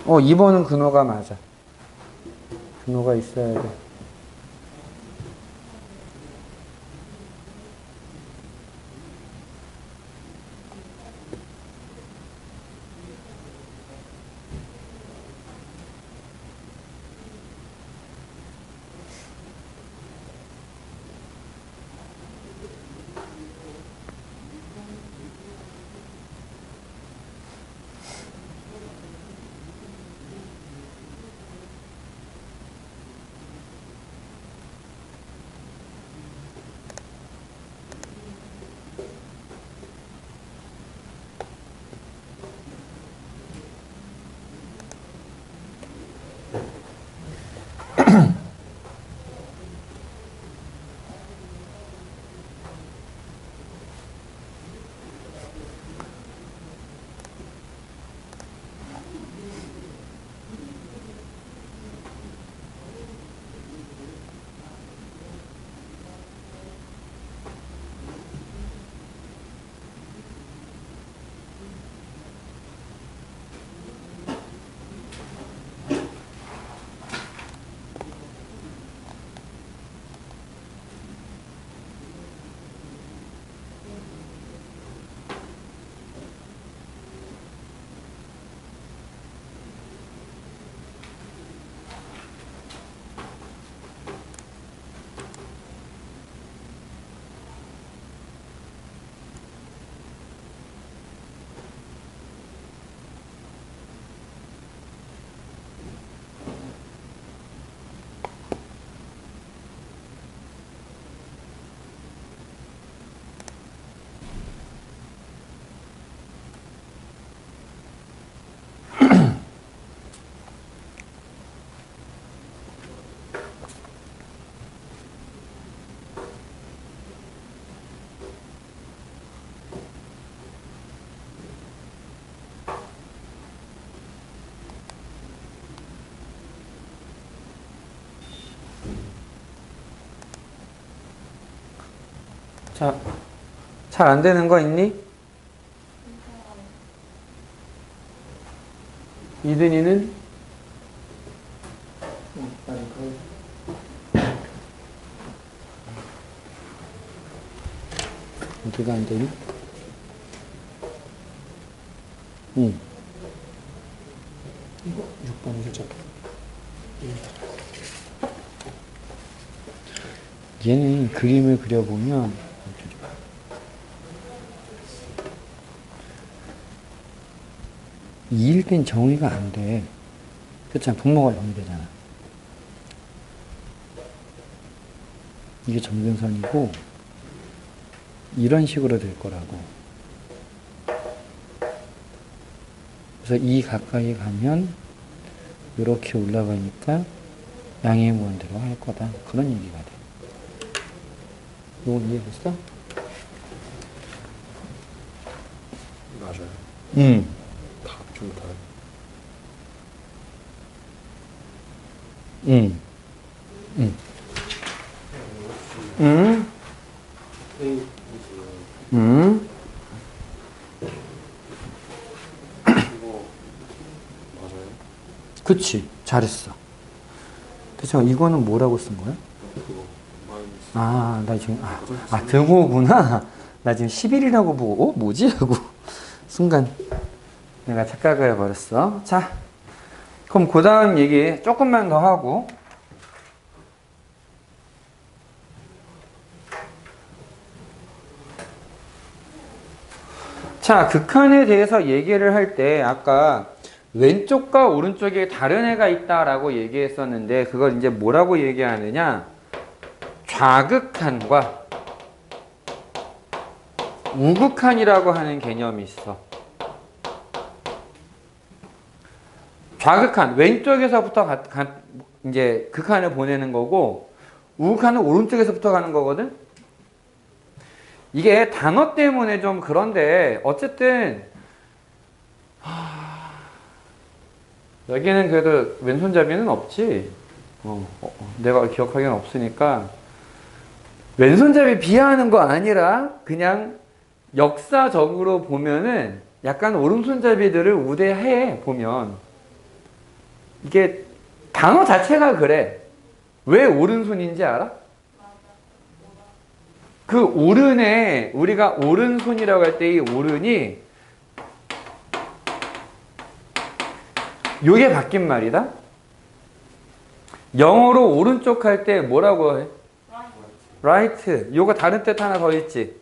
2번은 근호가 맞아. 근호가 있어야 돼. 자, 잘 안 되는 거 있니? 이든이는? 어디가 안 되니? 응. 이거 6번 살짝. 얘는 그림을 그려보면 이일 땐 정의가 안 돼. 그렇잖아. 분모가 0이 되잖아. 이게 점근선이고 이런 식으로 될 거라고. 그래서 이 가까이 가면 이렇게 올라가니까 양의 무한대로 할 거다. 그런 얘기가 돼. 이건 이해됐어? 맞아요. 응. 좀 더. 응. 응. 응? 응? 이거 맞아요? 그치. 잘했어. 대체 이거는 뭐라고 쓴 거야? 그거 마이너스. 아, 나 지금, 등호구나. 나 지금 11이라고 보고, 뭐지? 하고, 순간, 내가 착각을 해버렸어. 자, 그럼 그 다음 얘기 조금만 더 하고, 자, 극한에 대해서 얘기를 할 때, 아까 왼쪽과 오른쪽에 다른 애가 있다라고 얘기했었는데, 그걸 이제 뭐라고 얘기하느냐? 좌극한과 우극한이라고 하는 개념이 있어. 좌극한, 왼쪽에서부터 이제 극한을 보내는 거고, 우극한은 오른쪽에서부터 가는 거거든? 이게 단어 때문에 좀 그런데, 어쨌든, 여기는 그래도 왼손잡이는 없지. 내가 기억하기엔 없으니까. 왼손잡이 비하하는 거 아니라, 그냥 역사적으로 보면은, 약간 오른손잡이들을 우대해, 보면. 이게 단어 자체가 그래. 왜 오른손인지 알아? 그 오른에 우리가 오른손이라고 할 때 이 오른이 요게 바뀐 말이다. 영어로 오른쪽 할 때 뭐라고 해? right. 요거 다른 뜻 하나 더 있지.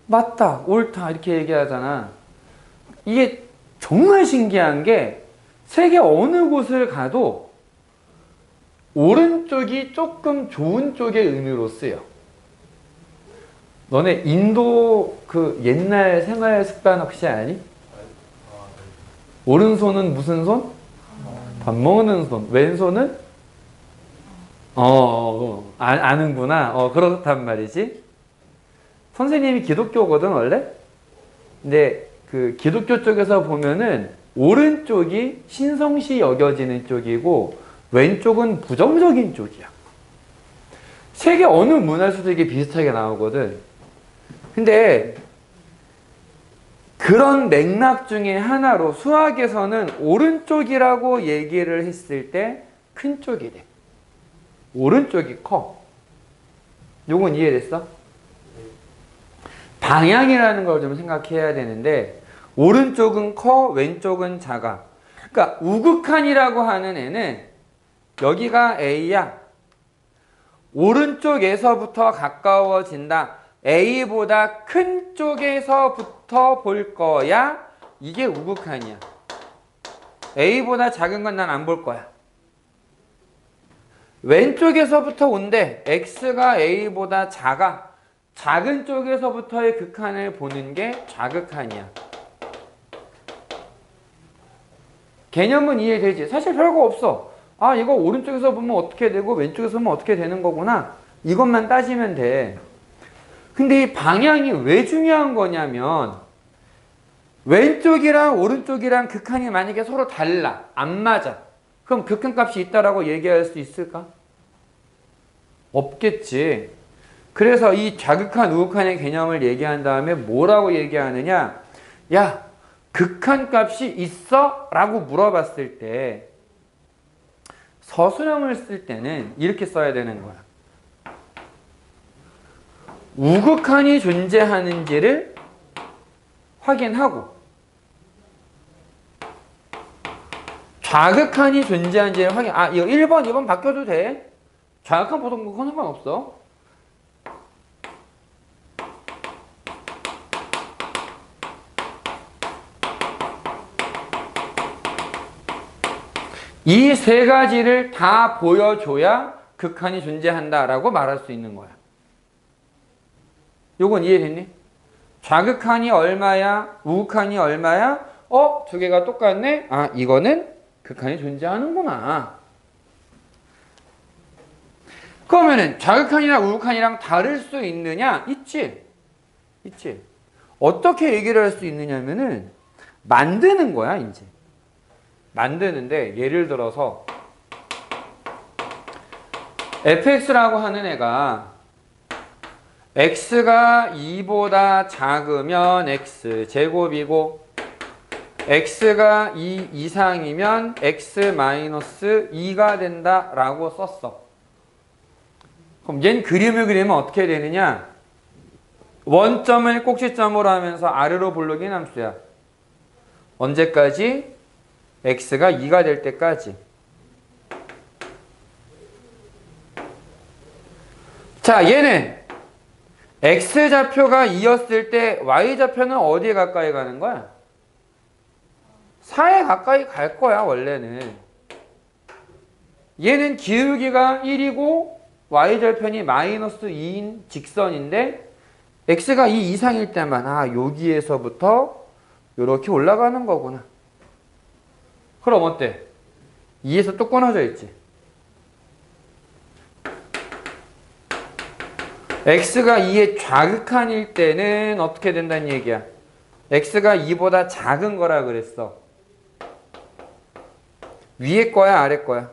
맞다, 옳다 이렇게 얘기하잖아. 이게 정말 신기한 게 세계 어느 곳을 가도 오른쪽이 조금 좋은 쪽의 의미로 쓰여. 너네 인도 그 옛날 생활 습관 혹시 아니? 오른손은 무슨 손? 밥 먹는 손. 왼손은? 아는구나. 그렇단 말이지. 선생님이 기독교거든, 원래? 근데 그 기독교 쪽에서 보면은 오른쪽이 신성시 여겨지는 쪽이고 왼쪽은 부정적인 쪽이야. 세계 어느 문화에서도 이게 비슷하게 나오거든. 근데 그런 맥락 중에 하나로 수학에서는 오른쪽이라고 얘기를 했을 때 큰 쪽이 돼. 오른쪽이 커. 요건 이해됐어? 방향이라는 걸 좀 생각해야 되는데 오른쪽은 커, 왼쪽은 작아. 그러니까 우극한이라고 하는 애는 여기가 A야. 오른쪽에서부터 가까워진다. A보다 큰 쪽에서부터 볼 거야. 이게 우극한이야. A보다 작은 건 난 안 볼 거야. 왼쪽에서부터 온대. X가 A보다 작아. 작은 쪽에서부터의 극한을 보는 게 좌극한이야. 개념은 이해되지? 사실 별거 없어. 이거 오른쪽에서 보면 어떻게 되고 왼쪽에서 보면 어떻게 되는 거구나. 이것만 따지면 돼. 근데 이 방향이 왜 중요한 거냐면 왼쪽이랑 오른쪽이랑 극한이 만약에 서로 달라. 안 맞아. 그럼 극한값이 있다라고 얘기할 수 있을까? 없겠지. 그래서 이 좌극한, 우극한의 개념을 얘기한 다음에 뭐라고 얘기하느냐? 야, 극한값이 있어? 라고 물어봤을 때 서술형을 쓸 때는 이렇게 써야 되는 거야. 우극한이 존재하는지를 확인하고 좌극한이 존재하는지를 확인. 아, 이거 1번, 2번 바뀌어도 돼. 좌극한, 보통극한 상관없어. 이 세 가지를 다 보여줘야 극한이 존재한다라고 말할 수 있는 거야. 요건 이해됐니? 좌극한이 얼마야? 우극한이 얼마야? 두 개가 똑같네? 아, 이거는 극한이 존재하는구나. 그러면은 좌극한이랑 우극한이랑 다를 수 있느냐? 있지. 있지. 어떻게 얘기를 할 수 있느냐면은 만드는 거야, 이제. 만드는데 예를 들어서 fx라고 하는 애가 x가 2보다 작으면 x제곱이고 x가 2 이상이면 x-2가 된다라고 썼어. 그럼 얘는 그림을 그리면 어떻게 되느냐? 원점을 꼭지점으로 하면서 아래로 볼록인 함수야. 언제까지? x가 2가 될 때까지. 자, 얘는 x좌표가 2였을 때 y좌표는 어디에 가까이 가는 거야? 4에 가까이 갈 거야, 원래는. 얘는 기울기가 1이고 y절편이 -2인 직선인데 x가 2 이상일 때만 여기에서부터 이렇게 올라가는 거구나. 그럼 어때? 2에서 또 끊어져 있지. x가 2의 좌극한일 때는 어떻게 된다는 얘기야? x가 2보다 작은 거라 그랬어. 위에 거야, 아래 거야?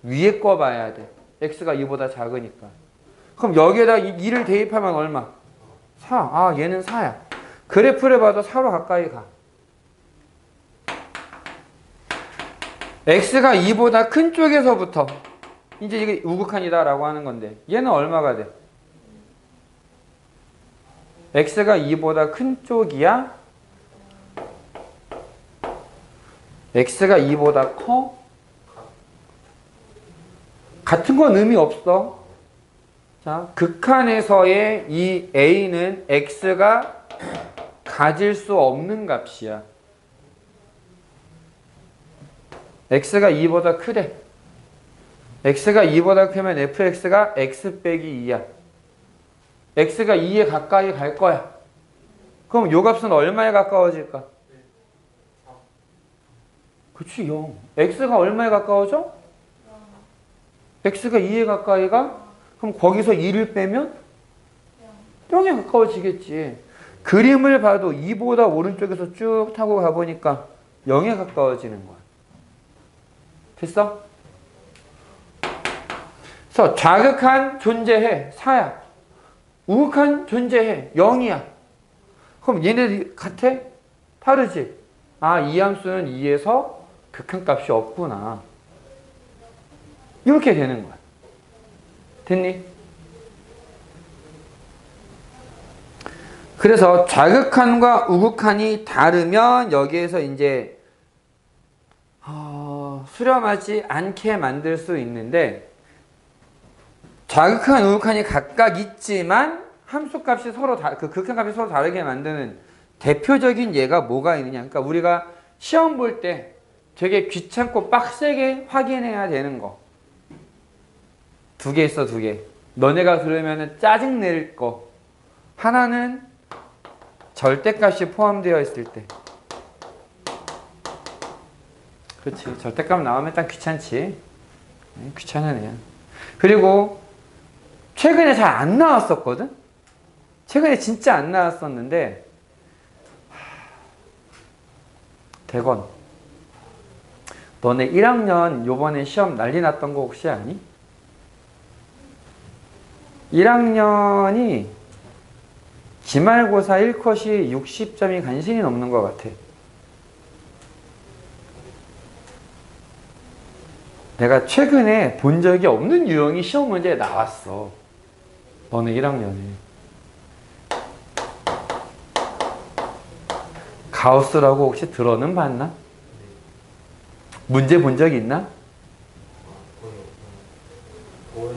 위에 거 봐야 돼. x가 2보다 작으니까. 그럼 여기에다 2를 대입하면 얼마? 4. 얘는 4야. 그래프를 봐도 4로 가까이 가. x가 2보다 큰 쪽에서부터 이제 이게 우극한이다 라고 하는 건데 얘는 얼마가 돼? x가 2보다 큰 쪽이야? x가 2보다 커? 같은 건 의미 없어. 자, 극한에서의 이 a는 x가 가질 수 없는 값이야. x가 2보다 크대. x가 2보다 크면 fx가 x 빼기 2야. x가 2에 가까이 갈 거야. 그럼 요 값은 얼마에 가까워질까? 그치, 0. x가 얼마에 가까워져? x가 2에 가까이 가? 그럼 거기서 2를 빼면 0에 가까워지겠지. 그림을 봐도 2보다 오른쪽에서 쭉 타고 가보니까 0에 가까워지는 거야. 됐어? 그래서 좌극한 존재해. 4야. 우극한 존재해. 0이야. 그럼 얘네들이 같아? 다르지? 이 함수는 2에서 극한값이 없구나. 이렇게 되는 거야. 됐니? 그래서 좌극한과 우극한이 다르면 여기에서 이제 수렴하지 않게 만들 수 있는데 좌극한, 우극한이 각각 있지만 함수값이 서로 그 극한값이 서로 다르게 만드는 대표적인 예가 뭐가 있느냐? 그러니까 우리가 시험 볼 때 되게 귀찮고 빡세게 확인해야 되는 거. 2개 있어, 2개. 너네가 들으면 짜증 낼 거. 하나는 절대값이 포함되어 있을 때. 그렇지. 절대값 나오면 일단 귀찮지. 귀찮은 애야. 그리고 최근에 잘 안 나왔었거든? 최근에 진짜 안 나왔었는데 대건 너네 1학년 요번에 시험 난리 났던 거 혹시 아니? 1학년이 기말고사 1컷이 60점이 간신히 넘는 것 같아. 내가 최근에 본 적이 없는 유형이 시험 문제에 나왔어. 너네 1학년에. 가우스라고 혹시 들어는 봤나? 문제 본 적 있나?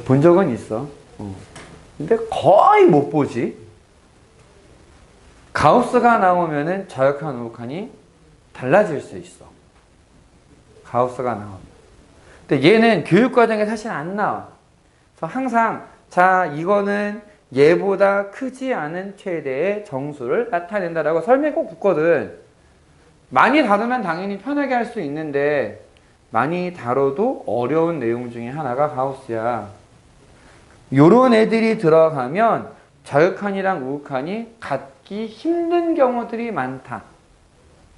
본 적은 있어. 근데 거의 못 보지. 가우스가 나오면은 저역한 우극한이 달라질 수 있어. 가우스가 나오면. 근데 얘는 교육과정에 사실 안 나와. 그래서 항상 자 이거는 얘보다 크지 않은 최대의 정수를 나타낸다라고 설명이 꼭 붙거든. 많이 다루면 당연히 편하게 할 수 있는데 많이 다뤄도 어려운 내용 중에 하나가 가우스야. 요런 애들이 들어가면 저역한이랑 우극한이 갖기 힘든 경우들이 많다.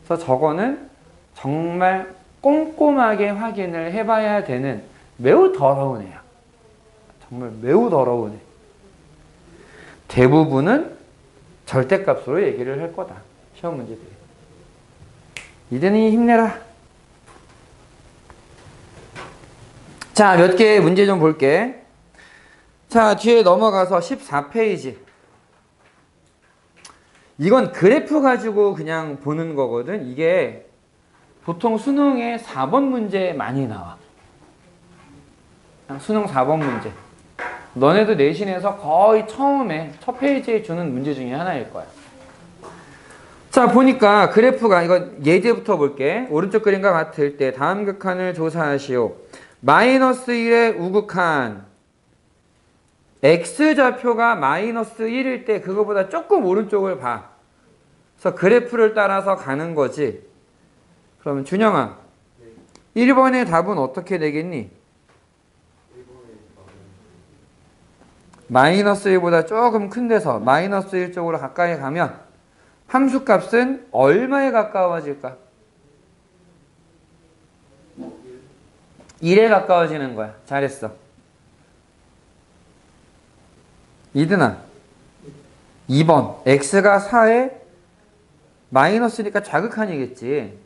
그래서 저거는 정말 꼼꼼하게 확인을 해봐야 되는 매우 더러운 애야. 정말 매우 더러운 애. 대부분은 절대값으로 얘기를 할 거다. 시험 문제들이. 이든이 힘내라. 자, 몇 개 문제 좀 볼게. 자, 뒤에 넘어가서 14페이지. 이건 그래프 가지고 그냥 보는 거거든. 이게 보통 수능에 4번 문제 많이 나와. 수능 4번 문제. 너네도 내신에서 거의 처음에 첫 페이지에 주는 문제 중에 하나일 거야. 자, 보니까 그래프가 이건 예제부터 볼게. 오른쪽 그림과 같을 때 다음 극한을 조사하시오. 마이너스 1의 우극한. X좌표가 마이너스 1일 때 그거보다 조금 오른쪽을 봐. 그래서 그래프를 따라서 가는 거지. 그러면 준영아, 1번의 답은 어떻게 되겠니? 마이너스 1보다 조금 큰 데서 마이너스 1 쪽으로 가까이 가면 함수값은 얼마에 가까워질까? 1에 가까워지는 거야. 잘했어. 이든아, 2번 x가 4에 마이너스니까 자극한이겠지.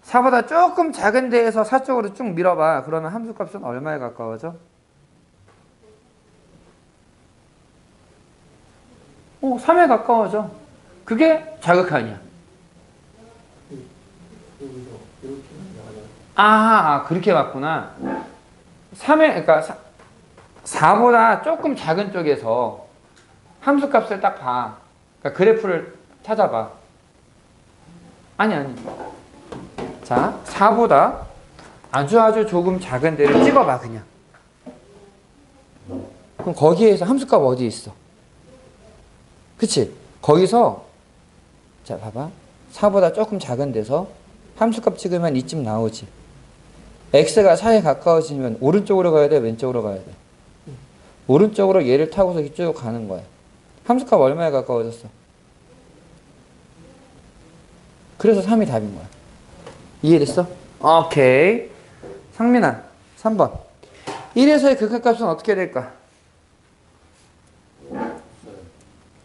4보다 조금 작은 데에서 4 쪽으로 쭉 밀어봐. 그러면 함수값은 얼마에 가까워져? 3에 가까워져. 그게 자극한이야. 그렇게 봤구나. 3에, 그러니까 4보다 조금 작은 쪽에서 함수값을 딱 봐. 그러니까 그래프를 찾아봐. 아니. 자, 4보다 아주 조금 작은 데를 찍어봐, 그냥. 그럼 거기에서 함수값 어디 있어? 그치? 거기서, 자, 봐봐. 4보다 조금 작은 데서 함수값 찍으면 이쯤 나오지. x가 4에 가까워지면 오른쪽으로 가야 돼? 왼쪽으로 가야 돼? 오른쪽으로 얘를 타고서 쭉 가는 거야. 함수값 얼마에 가까워졌어? 그래서 3이 답인 거야. 이해됐어? 오케이. 상민아, 3번. 1에서의 극한값은 어떻게 될까?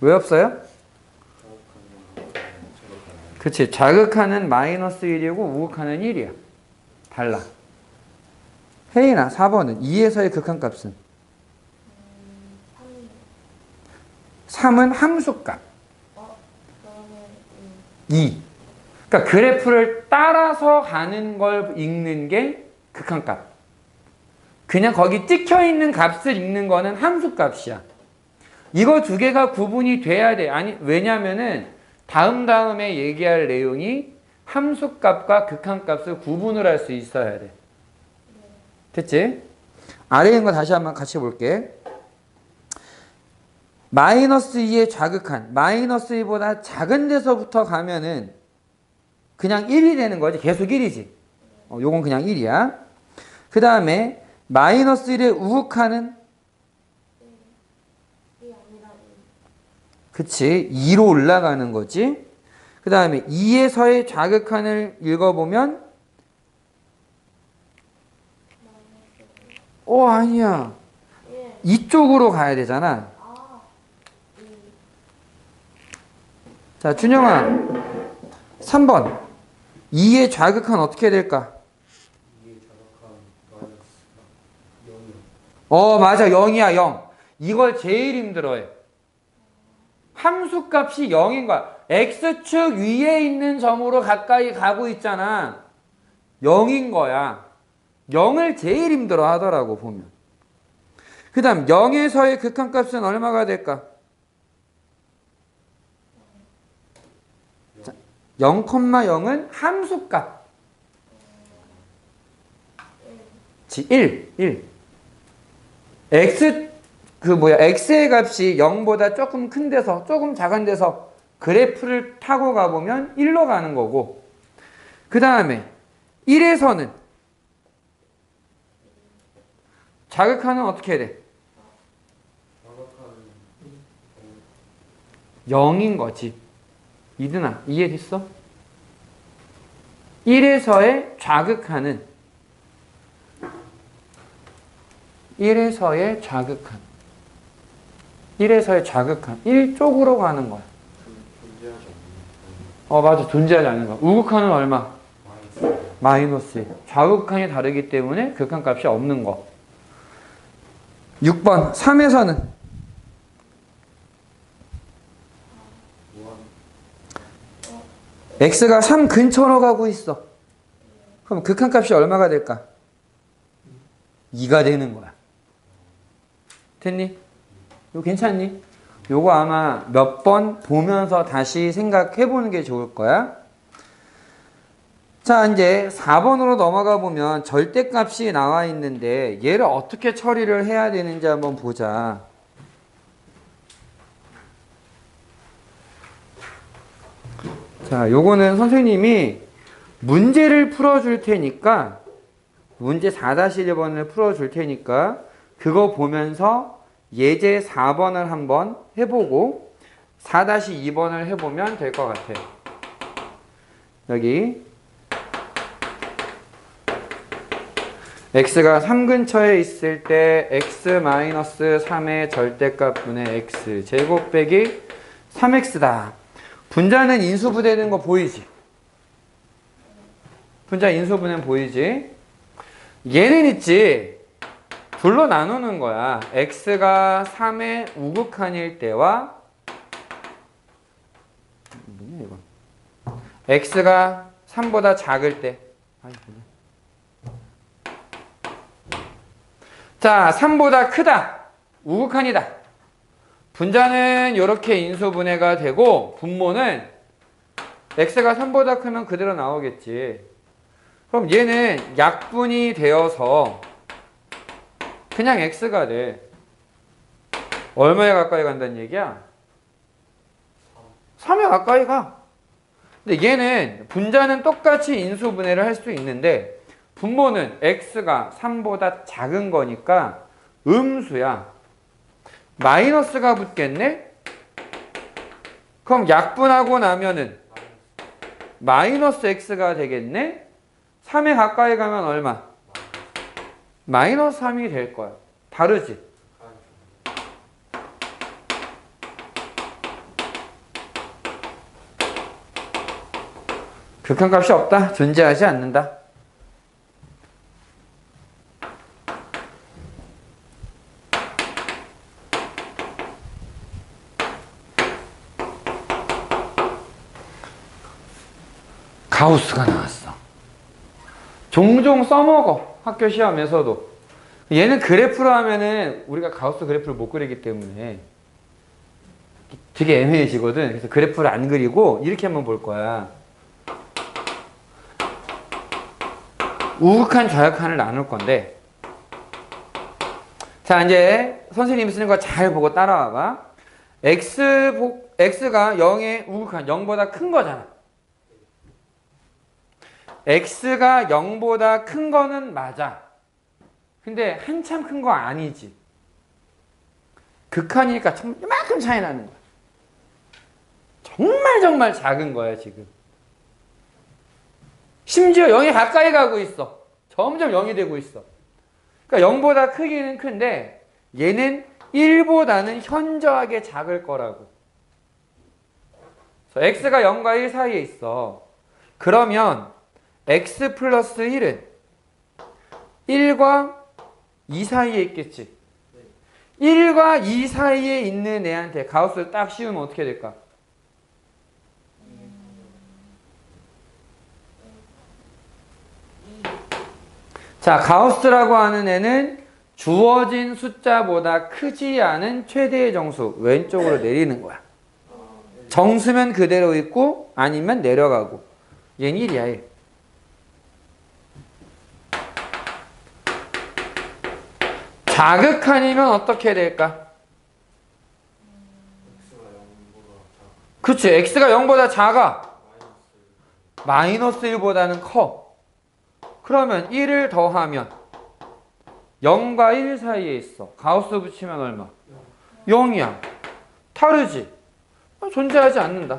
왜 없어요? 그치. 자극하는 마이너스 1이고 우극하는 1이야. 달라. 혜인아, 4번은 2에서의 극한값은? 3은 함수값. 2. 그러니까 그래프를 따라서 가는 걸 읽는 게 극한값. 그냥 거기 찍혀있는 값을 읽는 거는 함수값이야. 이거 두 개가 구분이 돼야 돼. 아니, 왜냐면은 다음에 얘기할 내용이 함수값과 극한값을 구분을 할 수 있어야 돼. 됐지? 아래에 있는 거 다시 한번 같이 볼게. 마이너스 2의 자극한, 마이너스 2보다 작은 데서부터 가면은 그냥 1이 되는 거지. 계속 1이지. 요건 그냥 1이야. 그 다음에 마이너스 1의 우극한은? 그치. 2로 올라가는 거지. 그 다음에 2에서의 자극한을 읽어보면 아니야. 이쪽으로 가야 되잖아. 아, 자, 준영아. 3번. 2의 좌극한 어떻게 될까? 이게 자각한 마이너스 0이요. 맞아. 0이야, 0. 이걸 제일 힘들어해. 함수값이 0인 거야. X축 위에 있는 점으로 가까이 가고 있잖아. 0인 거야. 0을 제일 힘들어 하더라고, 보면. 그 다음 0에서의 극한값은 얼마가 될까? 0,0은 함수값. 1. x의 값이 0보다 조금 큰 데서, 조금 작은 데서 그래프를 타고 가보면 1로 가는 거고, 그 다음에 1에서는 자극하는 어떻게 돼? 자각한 0인 거지. 이든아, 이해됐어? 1에서의 좌극하는 1에서의 좌극한 1쪽으로 가는 거야. 존재하지 않는 맞아. 존재하지 않는 거야. 우극한은 얼마? 마이너스 -1. 좌극한이 다르기 때문에 극한값이 없는 거. 6번 3에서는 무한 x가 3 근처로 가고 있어. 그럼 극한값이 얼마가 될까? 2가 되는 거야. 됐니? 이거 괜찮니? 요거 아마 몇 번 보면서 다시 생각해 보는 게 좋을 거야. 자, 이제 4번으로 넘어가 보면 절대값이 나와 있는데 얘를 어떻게 처리를 해야 되는지 한번 보자. 자, 요거는 선생님이 문제를 풀어줄 테니까, 문제 4-1번을 풀어줄 테니까 그거 보면서 예제 4번을 한번 해보고 4-2번을 해보면 될 것 같아요. 여기 x가 3 근처에 있을 때 x-3의 절대값분의 x 제곱 빼기 3x다. 분자는 인수분해되는 거 보이지? 분자 인수분해는 보이지? 얘는 있지? 둘로 나누는 거야. x가 3의 우극한일 때와 뭐냐 이거? x가 3보다 작을 때. 자, 3보다 크다. 우극한이다. 분자는 이렇게 인수분해가 되고 분모는 x가 3보다 크면 그대로 나오겠지. 그럼 얘는 약분이 되어서 그냥 x가 돼. 얼마에 가까이 간다는 얘기야? 3에 가까이 가. 근데 얘는 분자는 똑같이 인수분해를 할 수 있는데 분모는 x가 3보다 작은 거니까 음수야. 마이너스가 붙겠네? 그럼 약분하고 나면은 마이너스 x가 되겠네? 3에 가까이 가면 얼마? 마이너스 3이 될 거야. 다르지? 극한값이 없다. 존재하지 않는다. 가우스가 나왔어. 종종 써먹어. 학교 시험에서도. 얘는 그래프로 하면은 우리가 가우스 그래프를 못 그리기 때문에 되게 애매해지거든. 그래서 그래프를 안 그리고 이렇게 한번 볼 거야. 우극한 좌극한을 나눌 건데, 자, 이제 선생님이 쓰는 거 잘 보고 따라와 봐. x가 0의 우극한 0보다 큰 거잖아. x가 0보다 큰 거는 맞아. 근데 한참 큰 거 아니지. 극한이니까 이만큼 차이 나는 거야. 정말 작은 거야, 지금. 심지어 0에 가까이 가고 있어. 점점 0이 되고 있어. 그러니까 0보다 크기는 큰데 얘는 1보다는 현저하게 작을 거라고. 그래서 x가 0과 1 사이에 있어. 그러면 x 플러스 1은 1과 2 사이에 있겠지. 1과 2 사이에 있는 애한테 가우스를 딱 씌우면 어떻게 될까? 자, 가우스라고 하는 애는 주어진 숫자보다 크지 않은 최대의 정수 왼쪽으로 내리는 거야. 정수면 그대로 있고 아니면 내려가고. 얘는 1이야, 1. 자극한이면 어떻게 될까? x가 0보다 그치, x가 0보다 작아. 마이너스 1보다는 커. 그러면 1을 더하면 0과 1 사이에 있어. 가우스 붙이면 얼마? 0이야. 다르지? 존재하지 않는다.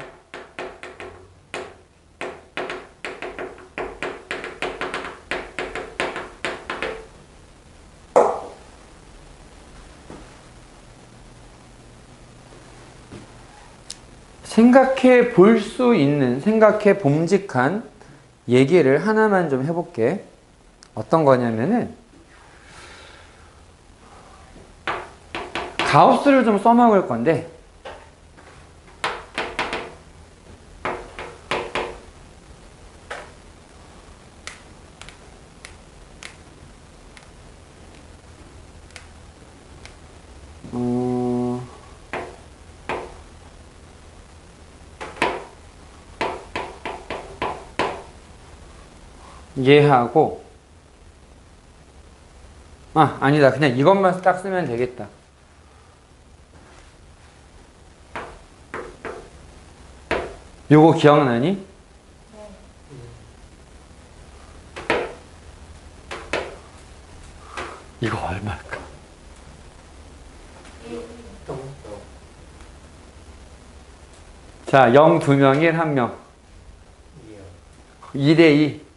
생각해 볼 수 있는, 생각해 봄직한 얘기를 하나만 좀 해볼게. 어떤 거냐면은, 가우스를 좀 써먹을 건데, 얘하고 아니다. 그냥 이것만 딱 쓰면 되겠다. 요거 기억나니? 이거 얼마일까? 자, 0 2명, 1 1명. 2대 2.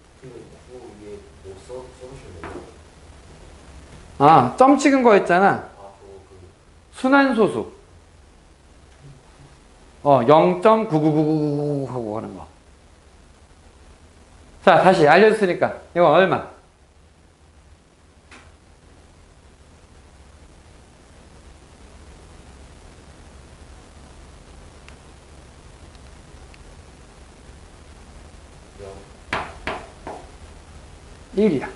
점 찍은 거 있잖아. 순환소수. 0.99999 하고 하는 거. 자, 다시 알려줬으니까. 이건 얼마? 일이야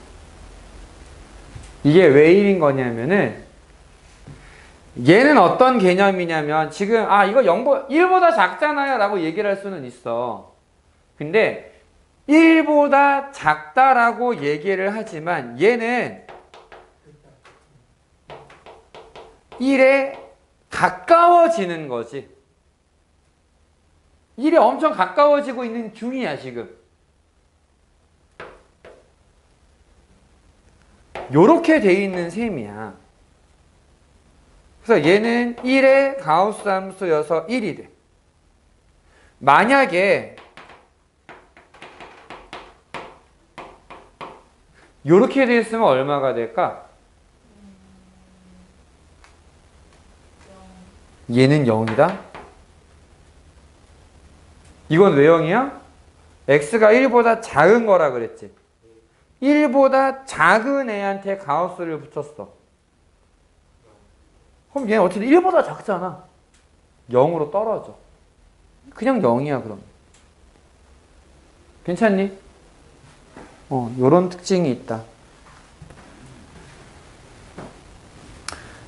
이게 왜 1인 거냐면은 얘는 어떤 개념이냐면 지금 이거 1보다 작잖아요 라고 얘기를 할 수는 있어. 근데 1보다 작다라고 얘기를 하지만 얘는 1에 가까워지는 거지. 1에 엄청 가까워지고 있는 중이야 지금. 요렇게 돼 있는 셈이야. 그래서 얘는 1의 가우스 함수여서 1이 돼. 만약에 요렇게 돼 있으면 얼마가 될까? 얘는 0이다. 이건 왜 0이야? x가 1보다 작은 거라 그랬지. 1보다 작은 애한테 가우스를 붙였어. 그럼 얘는 어쨌든 1보다 작잖아. 0으로 떨어져. 그냥 0이야 그럼. 괜찮니? 요런 특징이 있다.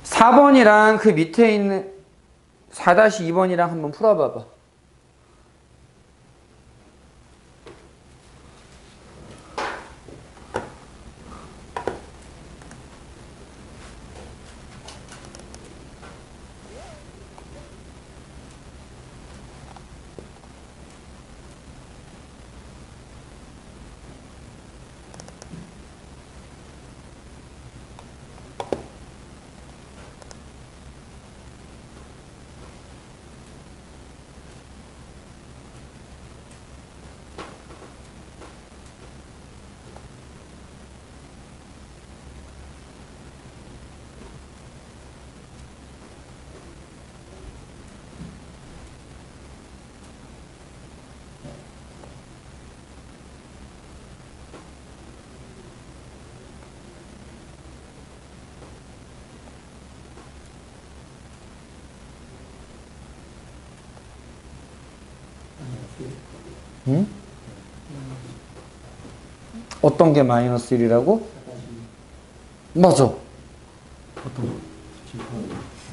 4번이랑 그 밑에 있는 4-2번이랑 한번 풀어봐봐. 응? 어떤 게 마이너스 1이라고? 맞아.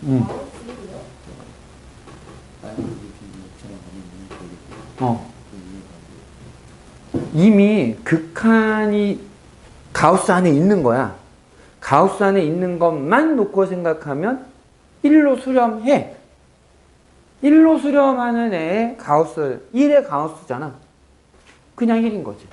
응. 이미 극한이 가우스 안에 있는 거야. 가우스 안에 있는 것만 놓고 생각하면 1로 수렴해. 1로 수렴하는 애의 가우스, 1의 가우스잖아. 그냥 1인 거지.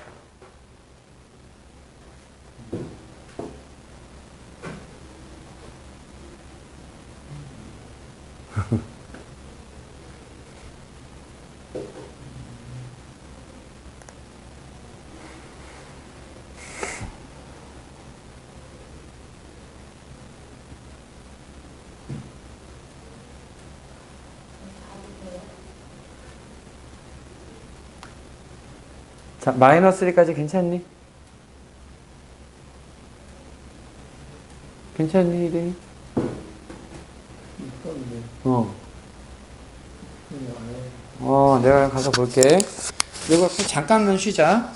자, 마이너스 1까지 괜찮니? 괜찮니, 이름이? 내가 가서 볼게. 이거 잠깐만 쉬자.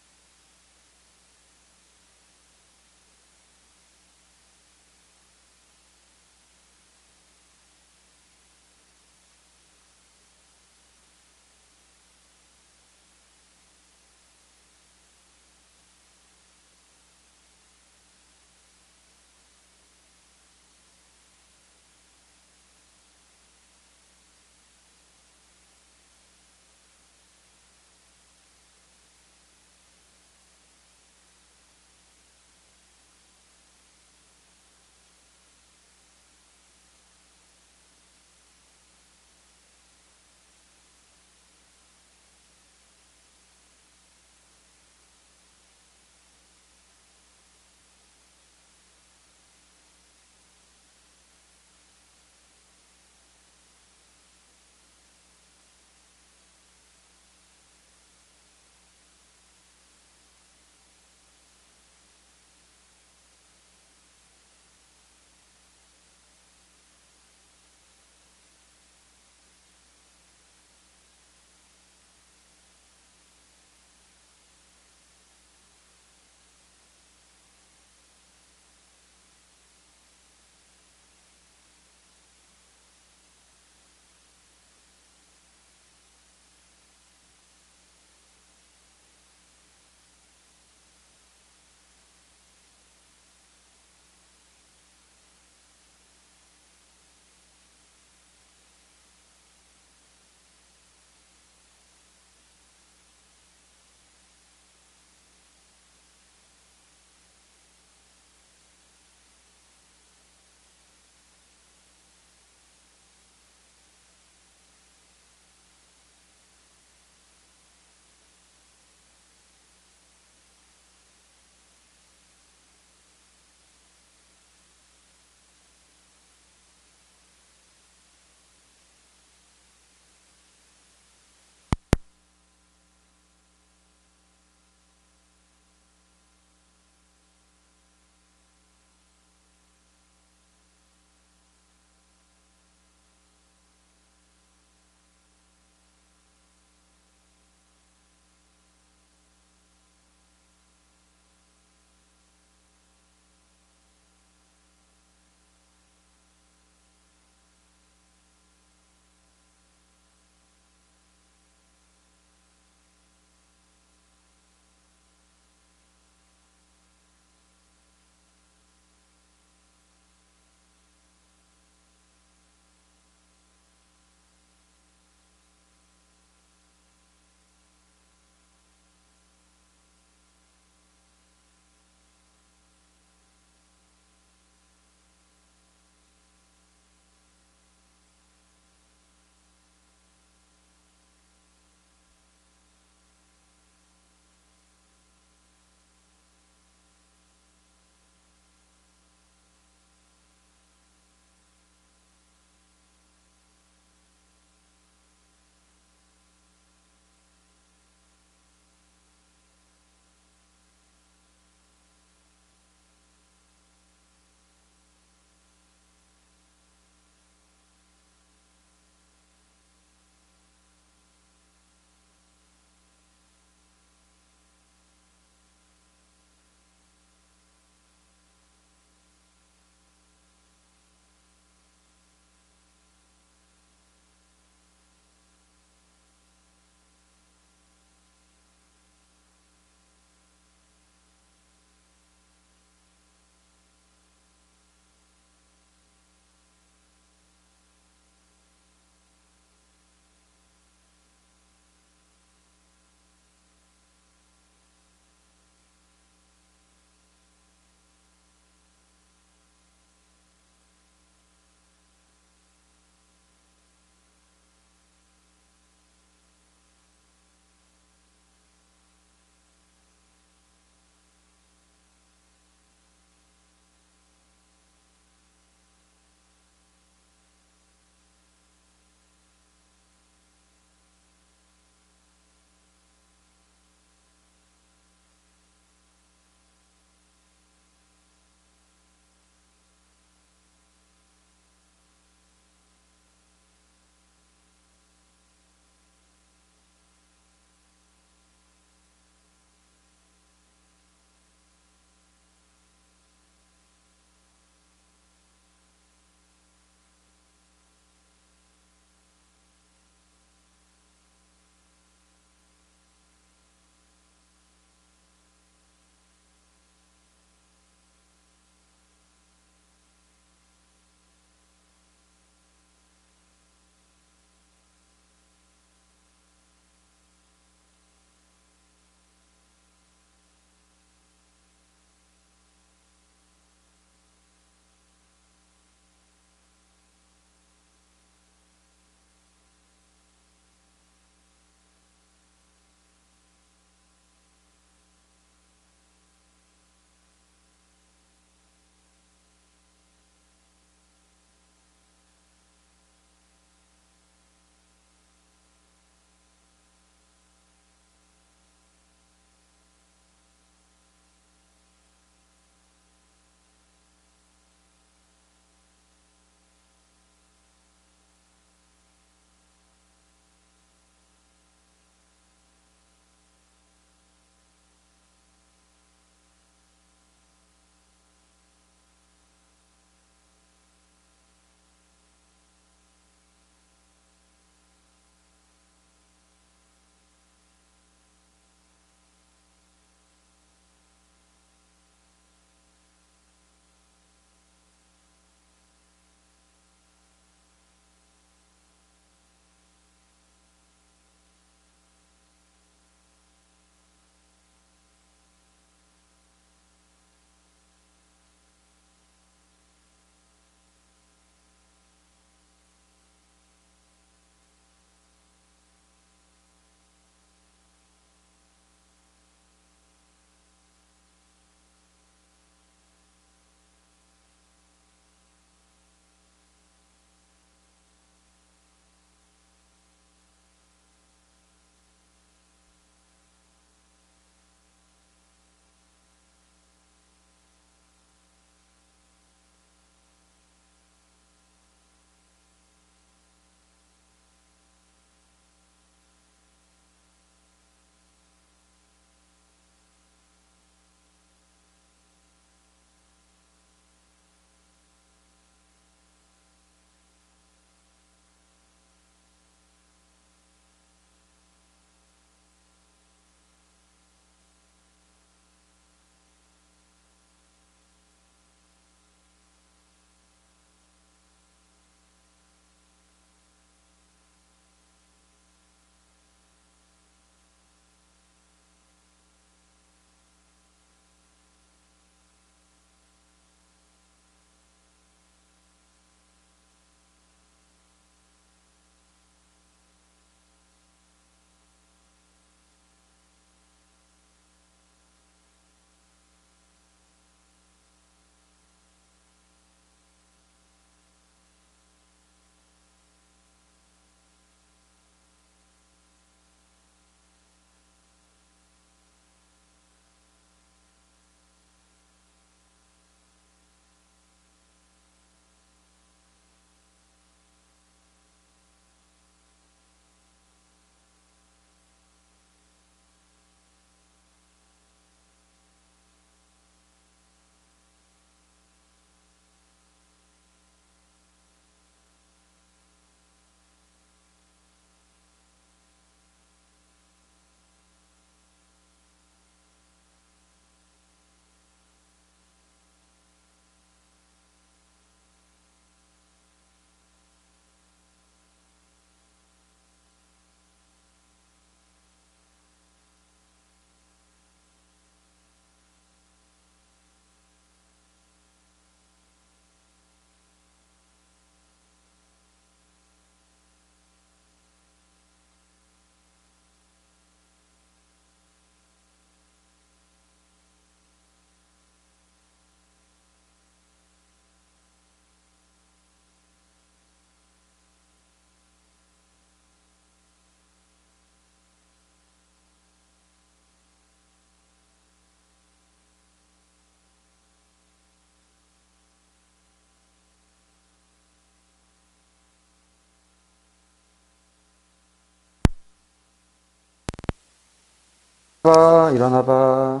일어나봐.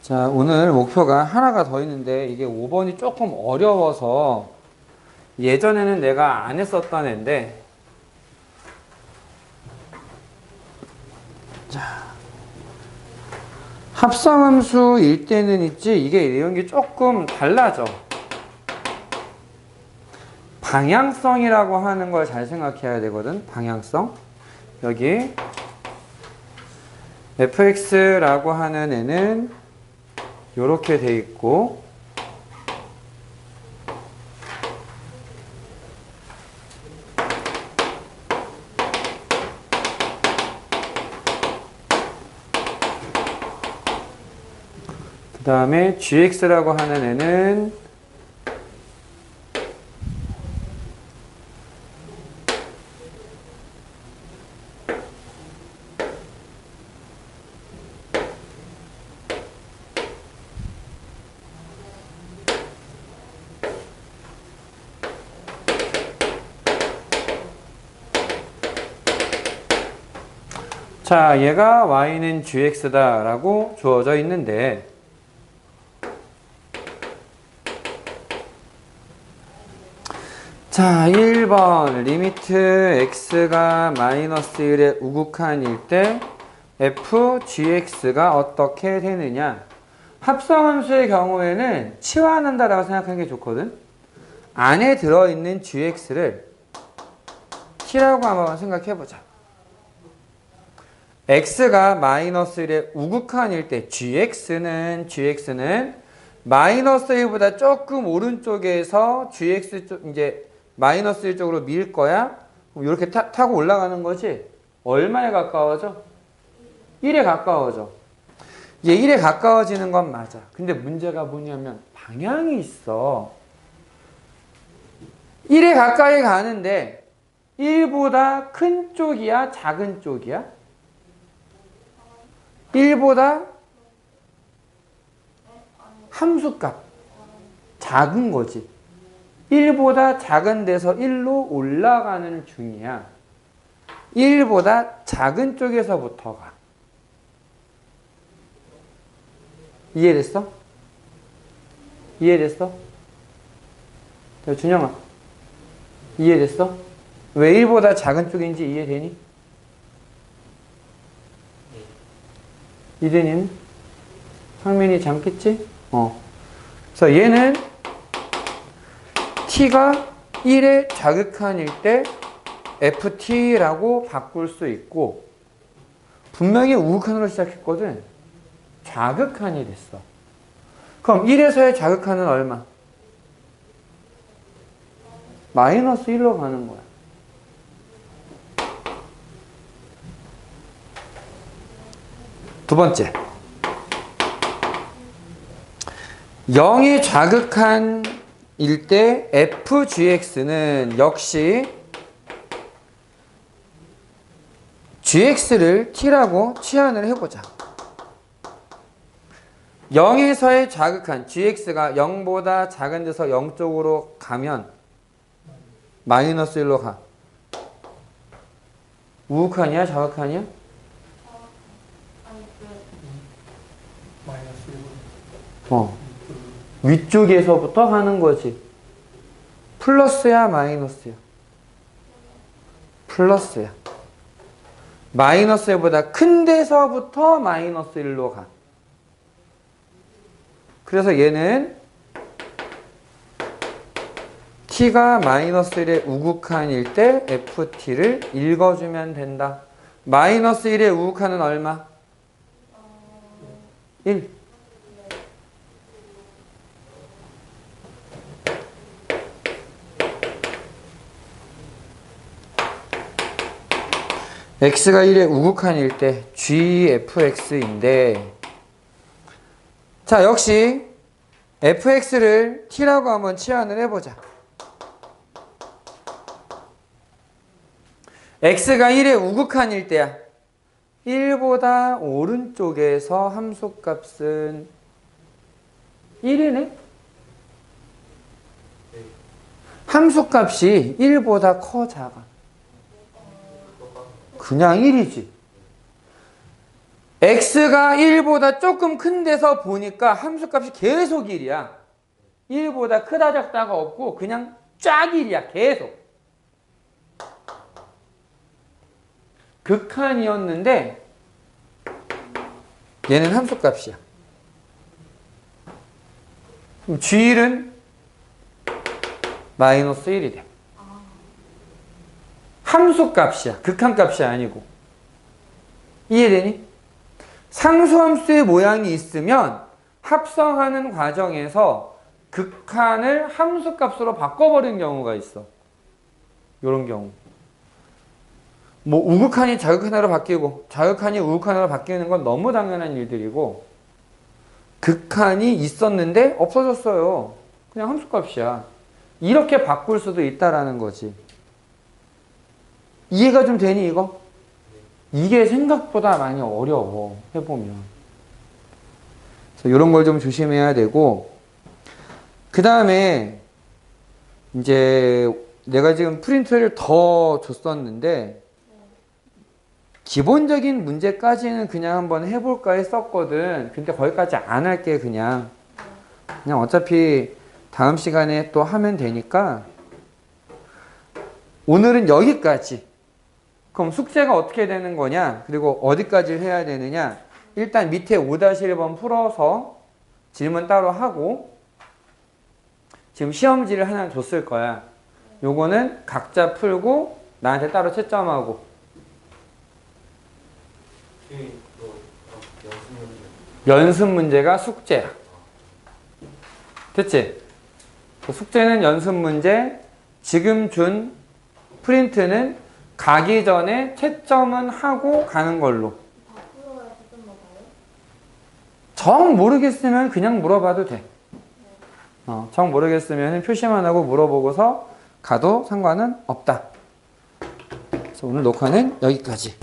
자, 오늘 목표가 하나가 더 있는데 이게 5번이 조금 어려워서 예전에는 내가 안 했었던 애인데 자, 합성함수일 때는 있지 이게 내용이 조금 달라져. 방향성이라고 하는 걸 잘 생각해야 되거든. 방향성. 여기 fx라고 하는 애는 이렇게 돼 있고 그 다음에 gx라고 하는 애는 자, 얘가 y는 gx다 라고 주어져 있는데 자, 1번 리미트 x가 마이너스 1에 우극한일 때 f gx가 어떻게 되느냐. 합성함수의 경우에는 치환한다 라고 생각하는 게 좋거든. 안에 들어있는 gx를 t라고 한번 생각해 보자. x가 마이너스 1에 우극한일 때 gx는 마이너스 1보다 조금 오른쪽에서 gx 쪽 이제 마이너스 1 쪽으로 밀 거야. 그럼 이렇게 타고 올라가는 거지. 얼마에 가까워져? 1에 가까워져. 이게 1에 가까워지는 건 맞아. 근데 문제가 뭐냐면 방향이 있어. 1에 가까이 가는데 1보다 큰 쪽이야? 작은 쪽이야? 1보다 함수값 작은 거지. 1보다 작은 데서 1로 올라가는 중이야. 1보다 작은 쪽에서부터 가. 이해됐어? 이해됐어? 자, 준영아. 이해됐어? 왜 1보다 작은 쪽인지 이해되니? 이든이는? 상민이 잠겠지? 그래서 얘는 t가 1의 자극한일 때 ft라고 바꿀 수 있고 분명히 우극한으로 시작했거든. 자극한이 됐어. 그럼 1에서의 자극한은 얼마? 마이너스 1로 가는 거야. 두 번째. 0이 자극한일 때 fgx는 역시 gx를 t라고 치환을 해보자. 0에서의 자극한 gx가 0보다 작은 데서 0 쪽으로 가면 마이너스 1로 가. 우극한이야? 자극한이야? 위쪽에서부터 하는 거지. 플러스야, 마이너스야? 플러스야. 마이너스 1보다 큰 데서부터 마이너스 1로 가. 그래서 얘는 t가 마이너스 1의 우극한일 때 ft를 읽어주면 된다. 마이너스 1의 우극한은 얼마? 1. x가 1의 우극한일 때 gfx인데 자, 역시 fx를 t라고 한번 치환을 해보자. x가 1의 우극한일 때야. 1보다 오른쪽에서 함수값은 1이네? 함수값이 1보다 커, 작아? 그냥 1이지. x가 1보다 조금 큰 데서 보니까 함수값이 계속 1이야. 1보다 크다 작다가 없고 그냥 쫙 1이야. 계속. 극한이었는데 얘는 함수값이야. 그럼 G1은 마이너스 1이 돼. 함수값이야. 극한값이 아니고. 이해되니? 상수함수의 모양이 있으면 합성하는 과정에서 극한을 함수값으로 바꿔버리는 경우가 있어. 이런 경우. 뭐 우극한이 자극한으로 바뀌고 자극한이 우극한으로 바뀌는 건 너무 당연한 일들이고, 극한이 있었는데 없어졌어요. 그냥 함수값이야. 이렇게 바꿀 수도 있다라는 거지. 이해가 좀 되니 이거? 이게 생각보다 많이 어려워 해보면. 그래서 이런 걸 좀 조심해야 되고, 그 다음에 이제 내가 지금 프린트를 더 줬었는데 기본적인 문제까지는 그냥 한번 해볼까 했었거든. 근데 거기까지 안 할게. 그냥 어차피 다음 시간에 또 하면 되니까 오늘은 여기까지. 그럼 숙제가 어떻게 되는 거냐, 그리고 어디까지 해야 되느냐. 일단 밑에 5-1번 풀어서 질문 따로 하고, 지금 시험지를 하나 줬을 거야. 요거는 각자 풀고 나한테 따로 채점하고. 연습 문제가 숙제야. 됐지? 숙제는 연습 문제, 지금 준 프린트는 가기 전에 채점은 하고 가는 걸로. 바꾸어야 채점 먹어요? 정 모르겠으면 그냥 물어봐도 돼. 정 모르겠으면 표시만 하고 물어보고서 가도 상관은 없다. 그래서 오늘 녹화는 여기까지.